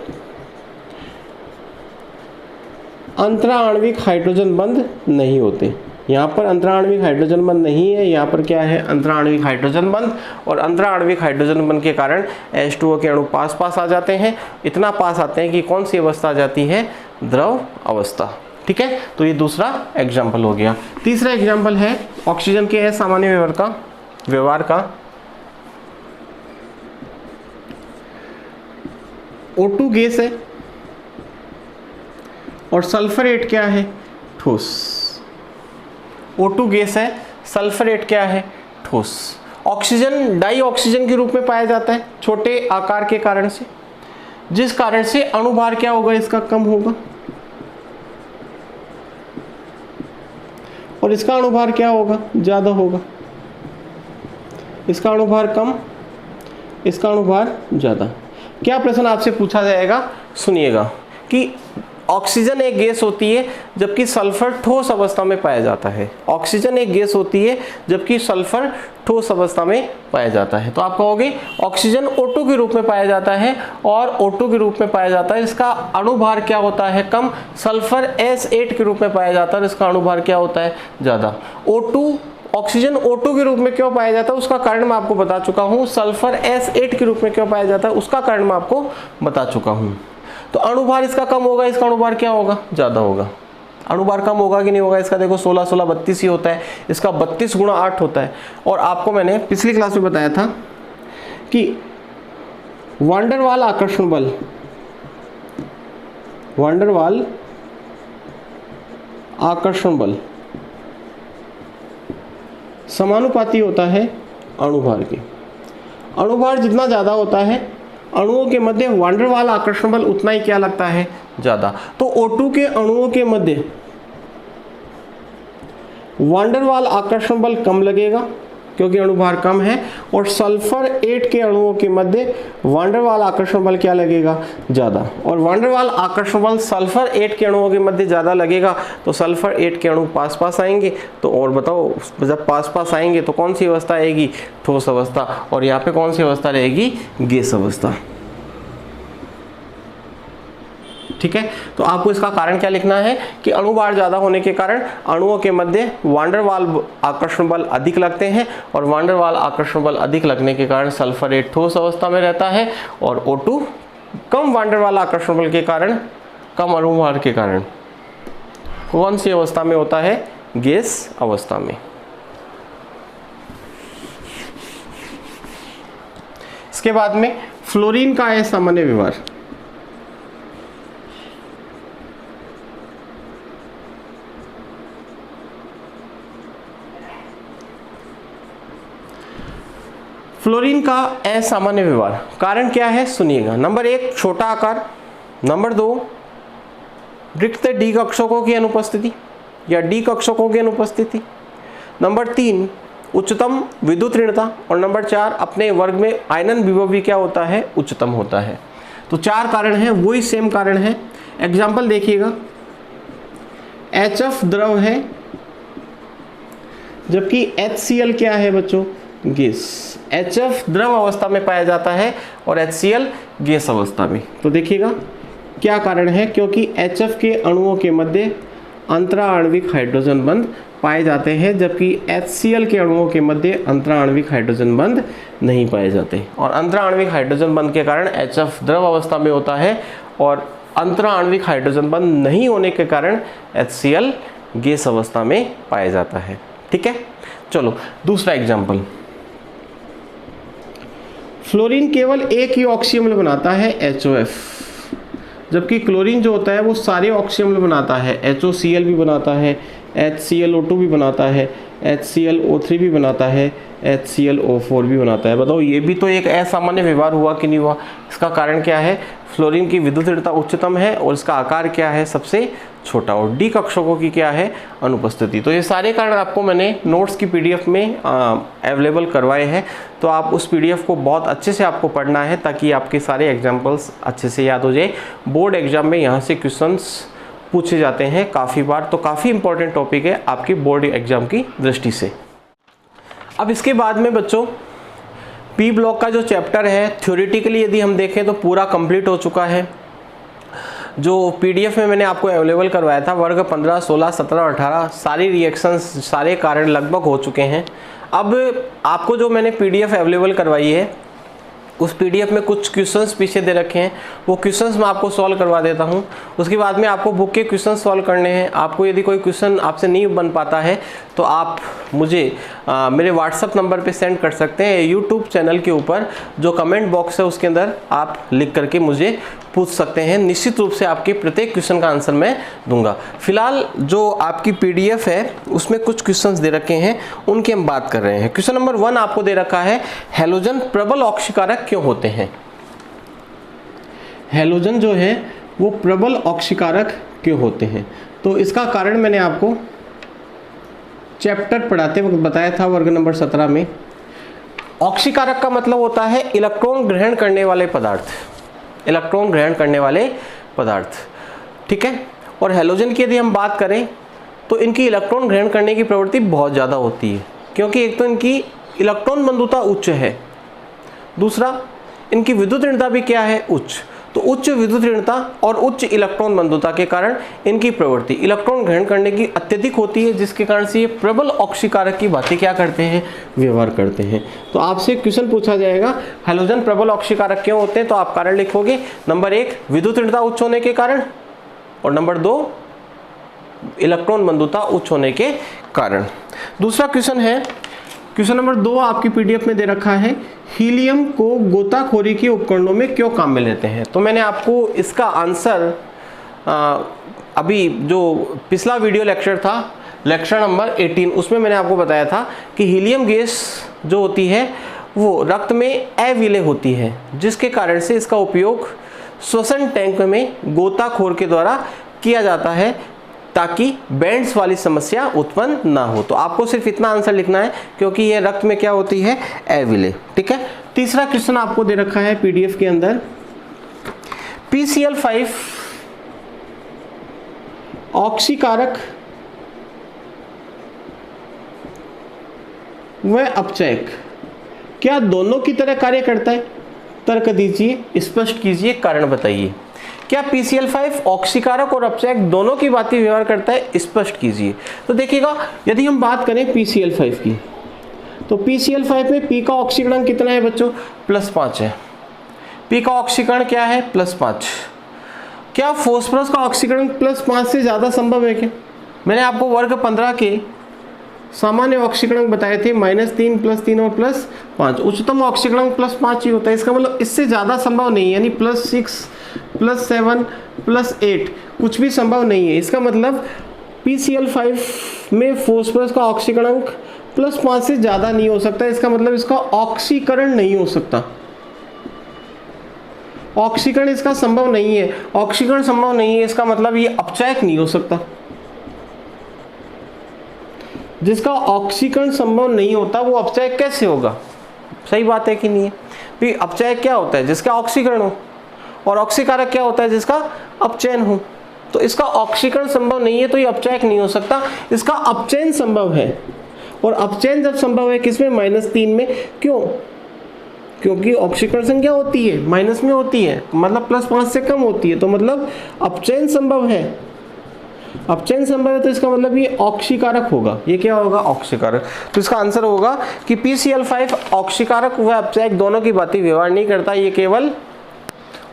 अंतरा आणविक हाइड्रोजन बंध नहीं होते। यहाँ पर अंतरा आणविक हाइड्रोजन बंध नहीं है, यहाँ पर क्या है? अंतरा आणविक हाइड्रोजन बंध। और अंतरा आणविक हाइड्रोजन बंध के कारण H2O के अणु पास पास आ जाते हैं। इतना पास आते हैं कि कौन सी अवस्था आ जाती है? द्रव अवस्था। ठीक है, तो ये दूसरा एग्जाम्पल हो गया। तीसरा एग्जाम्पल है ऑक्सीजन के असामान्य व्यवहार का। O2 गैस है और सल्फरेट क्या है? ठोस। O2 गैस है, सल्फरेट क्या है? ठोस। ऑक्सीजन डाई ऑक्सीजन के रूप में पाया जाता है छोटे आकार के कारण से, जिस कारण से अणुभार क्या होगा? इसका कम होगा। और इसका अणुभार क्या होगा? ज़्यादा होगा। इसका अणुभार कम, इसका अणुभार ज़्यादा। क्या प्रश्न आपसे पूछा जाएगा? सुनिएगा कि ऑक्सीजन एक गैस होती है जबकि सल्फर ठोस अवस्था में पाया जाता है। ऑक्सीजन एक गैस होती है जबकि सल्फर ठोस अवस्था में पाया जाता है। तो आप कहोगे ऑक्सीजन O2 के रूप में पाया जाता है और O2 के रूप में पाया जाता है, इसका अणुभार क्या होता है? कम। सल्फर S8 के रूप में पाया जाता है और इसका अणुभार क्या होता है? ज़्यादा। ऑक्सीजन O2 के रूप में क्यों पाया जाता है उसका कारण मैं आपको बता चुका हूँ। सल्फर S8 के रूप में क्यों पाया जाता है उसका कारण मैं आपको बता चुका हूँ। तो अणुभार इसका कम होगा, इसका अणुभार क्या होगा? ज़्यादा होगा। अणुभार कम होगा कि नहीं होगा? इसका देखो 16-16 32 ही होता है, इसका 32 × 8 होता है। और आपको मैंने पिछली क्लास में बताया था कि वान डेर वाल आकर्षण बल, वान डेर वाल आकर्षण बल समानुपाती होता है अणुभार के। अणुभार जितना ज़्यादा होता है, अणुओं के मध्य वान डेर वाल आकर्षण बल उतना ही क्या लगता है? ज़्यादा। तो O2 के अणुओं के मध्य वान डेर वाल आकर्षण बल कम लगेगा क्योंकि अणुभार कम है, और सल्फर 8 के अणुओं के मध्य वान डेर वाल आकर्षण बल क्या लगेगा? ज़्यादा। और वान डेर वाल आकर्षण बल सल्फर 8 के अणुओं के मध्य ज़्यादा लगेगा तो सल्फर 8 के अणु पास पास आएंगे। तो और बताओ, जब पास पास आएंगे तो कौन सी अवस्था आएगी? ठोस अवस्था। और यहाँ पे कौन सी अवस्था रहेगी? गैस अवस्था। ठीक है, तो आपको इसका कारण क्या लिखना है कि अणुभार ज़्यादा होने के कारण अणुओं के मध्य वान डेर वाल आकर्षण बल अधिक लगते हैं, और वान डेर वाल आकर्षण बल अधिक लगने के कारण सल्फर 8 ठोस अवस्था में रहता है, और O2 कम वान डेर वाल आकर्षण बल के कारण, कम अणुभार के कारण कौन सी अवस्था में होता है? गैस अवस्था में। इसके बाद में फ्लोरीन का असामान्य व्यवहार। फ्लोरीन का असामान्य व्यवहार कारण क्या है? सुनिएगा। नंबर 1 छोटा आकार, नंबर 2 रिक्त डी कक्षकों की अनुपस्थिति या डी कक्षकों की अनुपस्थिति, नंबर 3 उच्चतम विद्युत ऋणता, और नंबर 4 अपने वर्ग में आयनन विभव भी क्या होता है? उच्चतम होता है। तो 4 कारण हैं, वही सेम कारण है। एग्जाम्पल देखिएगा, HF द्रव है जबकि HCl क्या है बच्चों? गैस। HF द्रव अवस्था में पाया जाता है और HCl गैस अवस्था में। तो देखिएगा क्या कारण है, क्योंकि HF के अणुओं के मध्य अंतरा आणविक हाइड्रोजन बंध पाए जाते हैं, जबकि HCl के अणुओं के मध्य अंतराण्विक हाइड्रोजन बंध नहीं पाए जाते। और अंतराण्विक हाइड्रोजन बंध के कारण HF द्रव अवस्था में होता है और अंतराण्विक हाइड्रोजन बंध नहीं होने के कारण HCl गैस अवस्था में पाया जाता है। ठीक है, चलो दूसरा एग्जाम्पल। फ्लोरीन केवल एक ही ऑक्सीय अम्ल बनाता है HOF, जबकि क्लोरीन जो होता है वो सारे ऑक्सीय अम्ल बनाता है, HOCl भी बनाता है, HClO2 भी बनाता है, HClO3 भी बनाता है, HClO4 भी बनाता है। बताओ ये भी तो एक असामान्य व्यवहार हुआ कि नहीं हुआ? इसका कारण क्या है? फ्लोरीन की विद्युत ऋणता उच्चतम है और इसका आकार क्या है? सबसे छोटा, और डी कक्षकों की क्या है? अनुपस्थिति। तो ये सारे कारण आपको मैंने नोट्स की PDF में अवेलेबल करवाए हैं, तो आप उस PDF को बहुत अच्छे से आपको पढ़ना है ताकि आपके सारे एग्जाम्पल्स अच्छे से याद हो जाए। बोर्ड एग्जाम में यहाँ से क्वेश्चंस पूछे जाते हैं काफ़ी बार, तो काफ़ी इंपॉर्टेंट टॉपिक है आपकी बोर्ड एग्जाम की दृष्टि से। अब इसके बाद में बच्चों पी ब्लॉक का जो चैप्टर है थ्योरेटिकली यदि हम देखें तो पूरा कंप्लीट हो चुका है। जो PDF में मैंने आपको अवेलेबल करवाया था वर्ग 15, 16, 17 और 18 सारी रिएक्शंस, सारे कारण लगभग हो चुके हैं। अब आपको जो मैंने PDF अवेलेबल करवाई है उस PDF में कुछ क्वेश्चंस पीछे दे रखे हैं, वो क्वेश्चंस मैं आपको सॉल्व करवा देता हूँ। उसके बाद में आपको बुक के क्वेश्चंस सॉल्व करने हैं। आपको यदि कोई क्वेश्चन आपसे नहीं बन पाता है तो आप मुझे मेरे WhatsApp नंबर पे सेंड कर सकते हैं। YouTube चैनल के ऊपर जो कमेंट बॉक्स है उसके अंदर आप लिख करके मुझे पूछ सकते हैं। निश्चित रूप से आपके प्रत्येक क्वेश्चन का आंसर मैं दूंगा। फिलहाल जो आपकी PDF है उसमें कुछ क्वेश्चंस दे रखे हैं, उनकी हम बात कर रहे हैं। क्वेश्चन नंबर 1 आपको दे रखा है, हैलोजन प्रबल ऑक्सीकारक क्यों होते हैं? हैलोजन जो है वो प्रबल ऑक्सीकारक क्यों होते हैं? तो इसका कारण मैंने आपको चैप्टर पढ़ाते वक्त बताया था वर्ग नंबर 17 में। ऑक्सीकारक का मतलब होता है इलेक्ट्रॉन ग्रहण करने वाले पदार्थ, इलेक्ट्रॉन ग्रहण करने वाले पदार्थ। ठीक है, और हैलोजन की यदि हम बात करें तो इनकी इलेक्ट्रॉन ग्रहण करने की प्रवृत्ति बहुत ज़्यादा होती है, क्योंकि एक तो इनकी इलेक्ट्रॉन बंधुता उच्च है, दूसरा इनकी विद्युत ऋणता भी क्या है? उच्च। तो उच्च विद्युत ऋणता और उच्च इलेक्ट्रॉन बंधुता के कारण इनकी प्रवृत्ति इलेक्ट्रॉन ग्रहण करने की अत्यधिक होती है, जिसके कारण से ये प्रबल ऑक्सीकारक की बातें क्या करते हैं? व्यवहार करते हैं। तो आपसे क्वेश्चन पूछा जाएगा हैलोजन प्रबल ऑक्सीकारक क्यों होते हैं, तो आप कारण लिखोगे। नंबर 1 विद्युत ऋणता उच्च होने के कारण, और नंबर 2 इलेक्ट्रॉन बंधुता उच्च होने के कारण। दूसरा क्वेश्चन है, क्वेश्चन नंबर 2 आपकी PDF में दे रखा है, हीलियम को गोताखोरी के उपकरणों में क्यों काम में लेते हैं? तो मैंने आपको इसका आंसर अभी जो पिछला वीडियो लेक्चर था, लेक्चर नंबर 18, उसमें मैंने आपको बताया था कि हीलियम गैस जो होती है वो रक्त में अविलेय होती है, जिसके कारण से इसका उपयोग श्वसन टैंक में गोताखोर के द्वारा किया जाता है ताकि बैंड्स वाली समस्या उत्पन्न ना हो। तो आपको सिर्फ इतना आंसर लिखना है, क्योंकि ये रक्त में क्या होती है? अविलेय। ठीक है, तीसरा क्वेश्चन आपको दे रखा है PDF के अंदर, PCl5 ऑक्सीकारक व अपचयक क्या दोनों की तरह कार्य करता है? तर्क दीजिए, स्पष्ट कीजिए, कारण बताइए। क्या PCl5 ऑक्सीकारक और अपचयक दोनों की बातें व्यवहार करता है? स्पष्ट कीजिए। तो देखिएगा, यदि हम बात करें PCl5 की, तो PCl5 में P का ऑक्सीकरण कितना है बच्चों? +5 है। P का ऑक्सीकरण क्या है? +5। क्या फॉस्फोरस का ऑक्सीकरण +5 से ज़्यादा संभव है क्या? मैंने आपको वर्ग 15 के सामान्य ऑक्सीकरण बताए थे, -3 +3 और +5। उच्चतम ऑक्सीकरण +5 ही होता है। इसका मतलब इससे ज़्यादा संभव नहीं है, यानी +6 +7 +8 कुछ भी संभव नहीं है। इसका मतलब PCl5 में फॉस्फोरस का ऑक्सीकरण +5 से ज़्यादा नहीं हो सकता। इसका मतलब इसका ऑक्सीकरण नहीं हो सकता, ऑक्सीकरण इसका संभव नहीं है। ऑक्सीकरण संभव नहीं है, इसका मतलब ये अपचयक नहीं हो सकता। जिसका ऑक्सीकरण संभव नहीं होता वो अपचयक कैसे होगा? सही बात है कि नहीं है? भी अपचयक क्या होता है? जिसका ऑक्सीकरण हो, और ऑक्सीकारक क्या होता है? जिसका अपचयन हो। तो इसका ऑक्सीकरण संभव नहीं है तो ये अपचयक नहीं हो सकता। इसका अपचयन संभव है, और अपचयन जब संभव है किसमें? -3 में। क्यों? क्योंकि ऑक्सीकरण संख्या होती है माइनस में होती है, मतलब +5 से कम होती है, तो मतलब अपचयन संभव है। अपचयन संभव है तो इसका मतलब ये ऑक्सीकारक होगा। ये क्या होगा? ऑक्सीकारक। तो इसका आंसर होगा कि PCl5 ऑक्सीकारक व अपचयक दोनों की भांति व्यवहार नहीं करता, ये केवल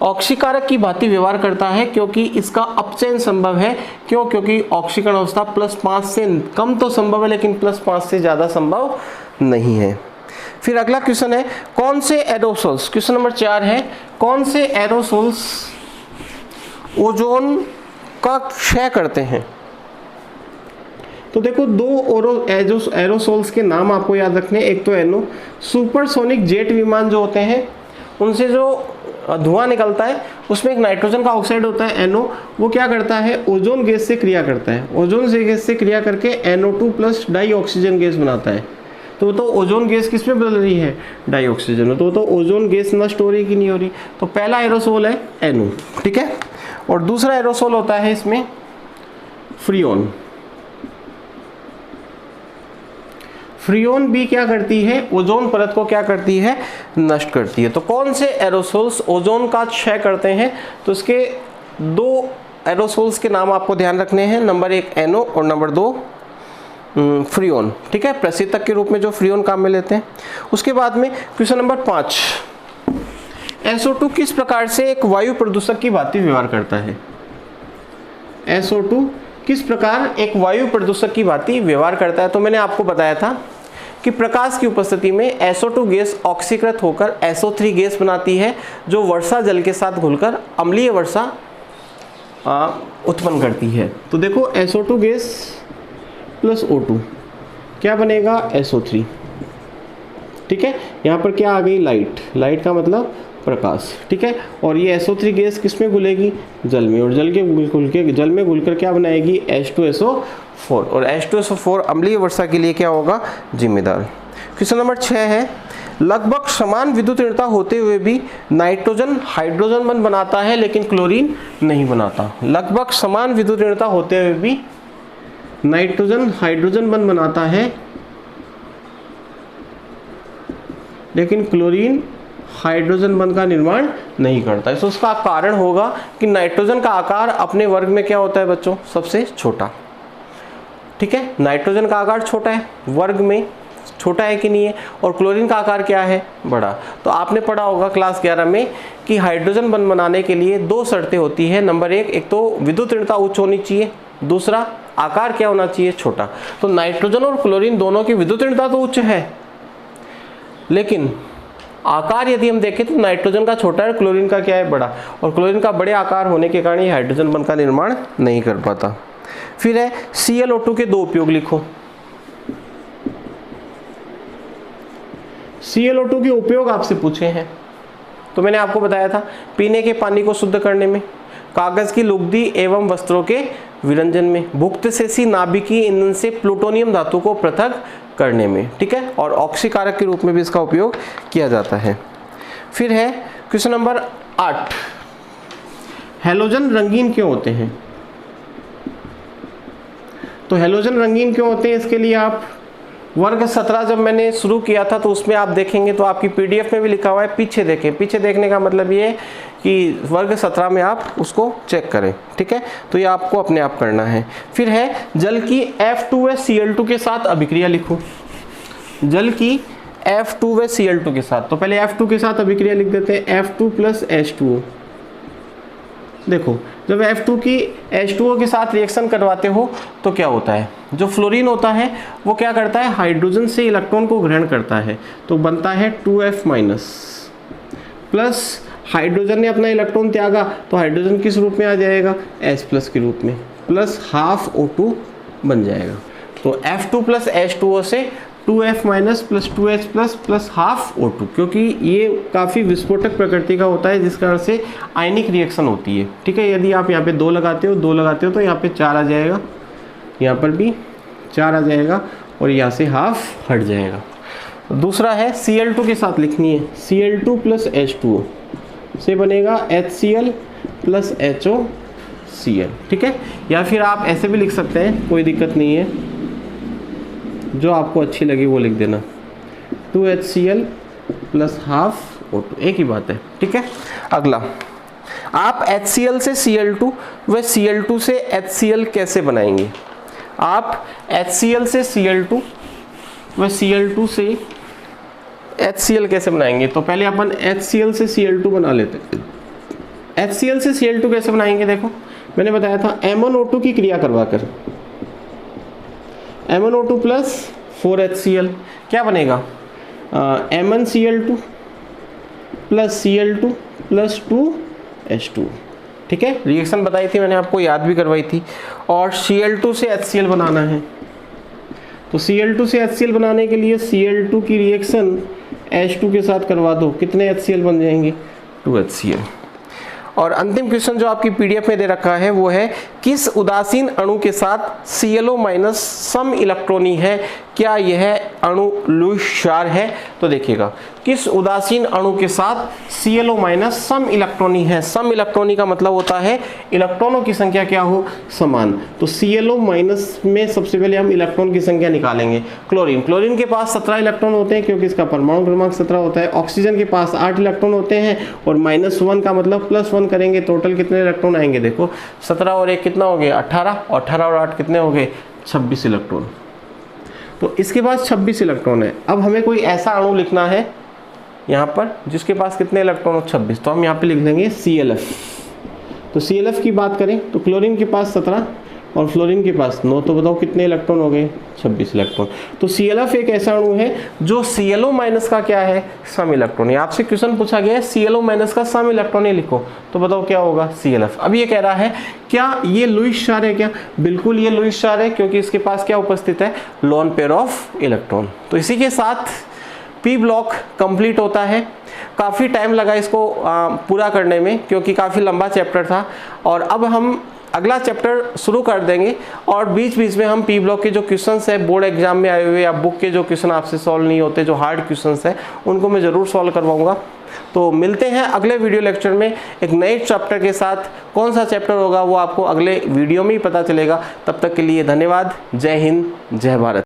ऑक्सीकारक की भांति व्यवहार करता है, क्योंकि इसका अपचयन संभव है। क्यों? क्योंकि ऑक्सीकरण अवस्था +5 से कम तो संभव है, लेकिन +5 से ज़्यादा संभव नहीं है। फिर अगला क्वेश्चन है, कौन से एरोसोल्स, क्वेश्चन नंबर 4 है, कौन से एरोसोल्स ओजोन का क्षय करते हैं? तो देखो, दो एरोसोल्स के नाम आपको याद रखने, एक तो NO, सुपरसोनिक जेट विमान जो होते हैं उनसे जो धुआं निकलता है उसमें एक नाइट्रोजन का ऑक्साइड होता है NO, वो क्या करता है? ओजोन गैस से क्रिया करता है। ओजोन से गैस से क्रिया करके NO2+ डाई ऑक्सीजन गैस बनाता है। तो ओजोन गैस किस में बदल रही है? डाई ऑक्सीजन में। तो ओजोन गैस नष्ट हो रही कि नहीं हो रही? तो पहला एरोसोल है NO, ठीक है। और दूसरा एरोसोल होता है इसमें फ्रियोन। फ्रियोन भी क्या करती है? ओजोन परत को क्या करती है? नष्ट करती है। तो कौन से एरोसोल्स ओजोन का क्षय करते हैं? तो इसके दो एरोसोल्स के नाम आपको ध्यान रखने हैं, नंबर 1 NO और नंबर 2 फ्रियोन, ठीक है। प्रशीतक के रूप में जो फ्रियोन काम में लेते हैं। उसके बाद में क्वेश्चन नंबर 5, SO2 किस प्रकार से एक वायु प्रदूषक की भांति व्यवहार करता है? SO2 किस प्रकार एक वायु प्रदूषक की भांति व्यवहार करता है? तो मैंने आपको बताया था कि प्रकाश की उपस्थिति में SO2 गैस ऑक्सीकृत होकर SO3 गैस बनाती है, जो वर्षा जल के साथ घुलकर अम्लीय वर्षा उत्पन्न करती है। तो देखो, SO2 गैस प्लस O2 क्या बनेगा? SO3, ठीक है। यहाँ पर क्या आ गई? लाइट। लाइट का मतलब प्रकाश, ठीक है। और ये SO3 गैस किस में घुलेगी? जल में। और जल में घुलकर क्या बनाएगी? H2SO4। और H2SO4 अम्लीय वर्षा के लिए क्या होगा? जिम्मेदार। क्वेश्चन नंबर 6 है, लगभग समान विद्युत ऋणता होते हुए भी नाइट्रोजन हाइड्रोजन बंध बनाता है लेकिन क्लोरीन नहीं बनाता। लगभग समान विद्युत ऋणता होते हुए भी नाइट्रोजन हाइड्रोजन बंध बनाता है लेकिन क्लोरीन हाइड्रोजन बंध का निर्माण नहीं करता है। तो उसका कारण होगा कि नाइट्रोजन का आकार अपने वर्ग में क्या होता है बच्चों? सबसे छोटा, ठीक है। नाइट्रोजन का आकार छोटा है, वर्ग में छोटा है कि नहीं है, और क्लोरीन का आकार क्या है? बड़ा। तो आपने पढ़ा होगा क्लास 11 में कि हाइड्रोजन बंध बनाने के लिए 2 शर्तें होती है। नंबर 1, एक तो विद्युत ऋणता उच्च होनी चाहिए, दूसरा आकार क्या होना चाहिए? छोटा। तो नाइट्रोजन और क्लोरीन दोनों की विद्युत ऋणता तो उच्च है, लेकिन आकार यदि हम देखें तो नाइट्रोजन का छोटा है, क्लोरीन का क्या है? बड़ा। और क्लोरीन का बड़े आकार होने के कारण ये हाइड्रोजन बंध का निर्माण नहीं कर पाता। फिर है ClO2 के 2 उपयोग लिखो। ClO2 के उपयोग आपसे पूछे हैं, तो मैंने आपको बताया था, पीने के पानी को शुद्ध करने में, कागज की लुगदी एवं वस्त्रों के विरंजन में, भुक्तशेषी नाभिकीय ईंधन से प्लूटोनियम धातु को पृथक करने में, ठीक है। और ऑक्सीकारक के रूप में भी इसका उपयोग किया जाता है। फिर है क्वेश्चन नंबर 8, हैलोजन रंगीन क्यों होते हैं? तो हैलोजन रंगीन क्यों होते हैं, इसके लिए आप वर्ग 17 जब मैंने शुरू किया था तो उसमें आप देखेंगे तो आपकी PDF में भी लिखा हुआ है, पीछे देखें। पीछे देखने का मतलब ये है कि वर्ग 17 में आप उसको चेक करें, ठीक है। तो ये आपको अपने आप करना है। फिर है जल की F2Cl2 के साथ अभिक्रिया लिखो। जल की F2Cl2 के साथ, तो पहले F2 के साथ अभिक्रिया लिख देते हैं, F2 + H2O। देखो, जब F2 की H2O के साथ रिएक्शन करवाते हो तो क्या होता है? जो फ्लोरीन होता है वो क्या करता है? हाइड्रोजन से इलेक्ट्रॉन को ग्रहण करता है, तो बनता है 2F- प्लस हाइड्रोजन ने अपना इलेक्ट्रॉन त्यागा तो हाइड्रोजन किस रूप में आ जाएगा? H+ के रूप में, प्लस ½ O2 बन जाएगा। तो F2 + H2O से 2F- plus 2H+ plus ½ O2, क्योंकि ये काफ़ी विस्फोटक प्रकृति का होता है जिस कारण से आयनिक रिएक्शन होती है, ठीक है। यदि आप यहाँ पे 2 लगाते हो तो यहाँ पे 4 आ जाएगा, यहाँ पर भी 4 आ जाएगा और यहाँ से ½ हट जाएगा। दूसरा है Cl2 के साथ लिखनी है, Cl2 + H2O से बनेगा HCl + HOCl, ठीक है। या फिर आप ऐसे भी लिख सकते हैं, कोई दिक्कत नहीं है, जो आपको अच्छी लगी वो लिख देना, 2HCl + ½ O2, एक ही बात है, ठीक है। अगला आप HCl से Cl2 व Cl2 से HCl कैसे बनाएंगे? आप HCl से Cl2 व Cl2 से HCl कैसे बनाएंगे? तो पहले अपन HCl से Cl2 बना लेते हैं। HCl से Cl2 कैसे बनाएंगे? देखो मैंने बताया था MnO2 की क्रिया करवाकर MnO2 प्लस 4HCl क्या बनेगा? MnCl2 plus Cl2 plus 2H2। ठीक है, रिएक्शन बताई थी मैंने, आपको याद भी करवाई थी। और Cl2 से HCl बनाना है, तो Cl2 से HCl बनाने के लिए Cl2 की रिएक्शन H2 के साथ करवा दो, कितने HCl बन जाएंगे? 2HCl। और अंतिम क्वेश्चन जो आपकी पीडीएफ में दे रखा है वो है, किस उदासीन अणु के साथ ClO माइनस सम इलेक्ट्रॉनी है, क्या यह अणु लुईस क्षार है? तो देखिएगा, किस उदासीन अणु के साथ ClO माइनस सम इलेक्ट्रॉनी है। सम इलेक्ट्रॉनी का मतलब होता है इलेक्ट्रॉनों की संख्या क्या हो? समान। तो ClO माइनस में सबसे पहले हम इलेक्ट्रॉन की संख्या निकालेंगे। क्लोरीन के पास 17 इलेक्ट्रॉन होते हैं क्योंकि इसका परमाणु क्रमांक 17 होता है। ऑक्सीजन के पास 8 इलेक्ट्रॉन होते हैं और -1 का मतलब +1 करेंगे, टोटल कितने इलेक्ट्रॉन आएंगे? देखो 17 और 1 कितना हो गया? 18, और 18 और 8 कितने हो गए? 26 इलेक्ट्रॉन। तो इसके पास 26 इलेक्ट्रॉन है। अब हमें कोई ऐसा अणु लिखना है यहाँ पर जिसके पास कितने इलेक्ट्रॉन हो? 26। तो हम यहाँ पे लिख देंगे ClF। तो ClF की बात करें तो क्लोरीन के पास 17 और फ्लोरीन के पास 9, तो बताओ कितने इलेक्ट्रॉन हो गए? 26 इलेक्ट्रॉन। तो ClF एक ऐसा अणु है जो ClO माइनस का क्या है? सम इलेक्ट्रॉन है। आपसे क्वेश्चन पूछा गया है ClO माइनस का सम इलेक्ट्रॉन लिखो, तो बताओ क्या होगा? ClF। अब ये कह रहा है क्या ये लुईस क्षार है क्या? बिल्कुल ये लुईस क्षार है, क्योंकि इसके पास क्या उपस्थित है? Lone pair of electron. तो इसी के साथ पी ब्लॉक कंप्लीट होता है। काफ़ी टाइम लगा इसको पूरा करने में, क्योंकि काफ़ी लंबा चैप्टर था। और अब हम अगला चैप्टर शुरू कर देंगे और बीच बीच में हम पी ब्लॉक के जो क्वेश्चंस है बोर्ड एग्जाम में आए हुए या बुक के जो क्वेश्चन आपसे सॉल्व नहीं होते, जो हार्ड क्वेश्चंस है, उनको मैं ज़रूर सॉल्व करवाऊंगा। तो मिलते हैं अगले वीडियो लेक्चर में एक नए चैप्टर के साथ। कौन सा चैप्टर होगा वो आपको अगले वीडियो में ही पता चलेगा। तब तक के लिए धन्यवाद। जय हिंद, जय भारत।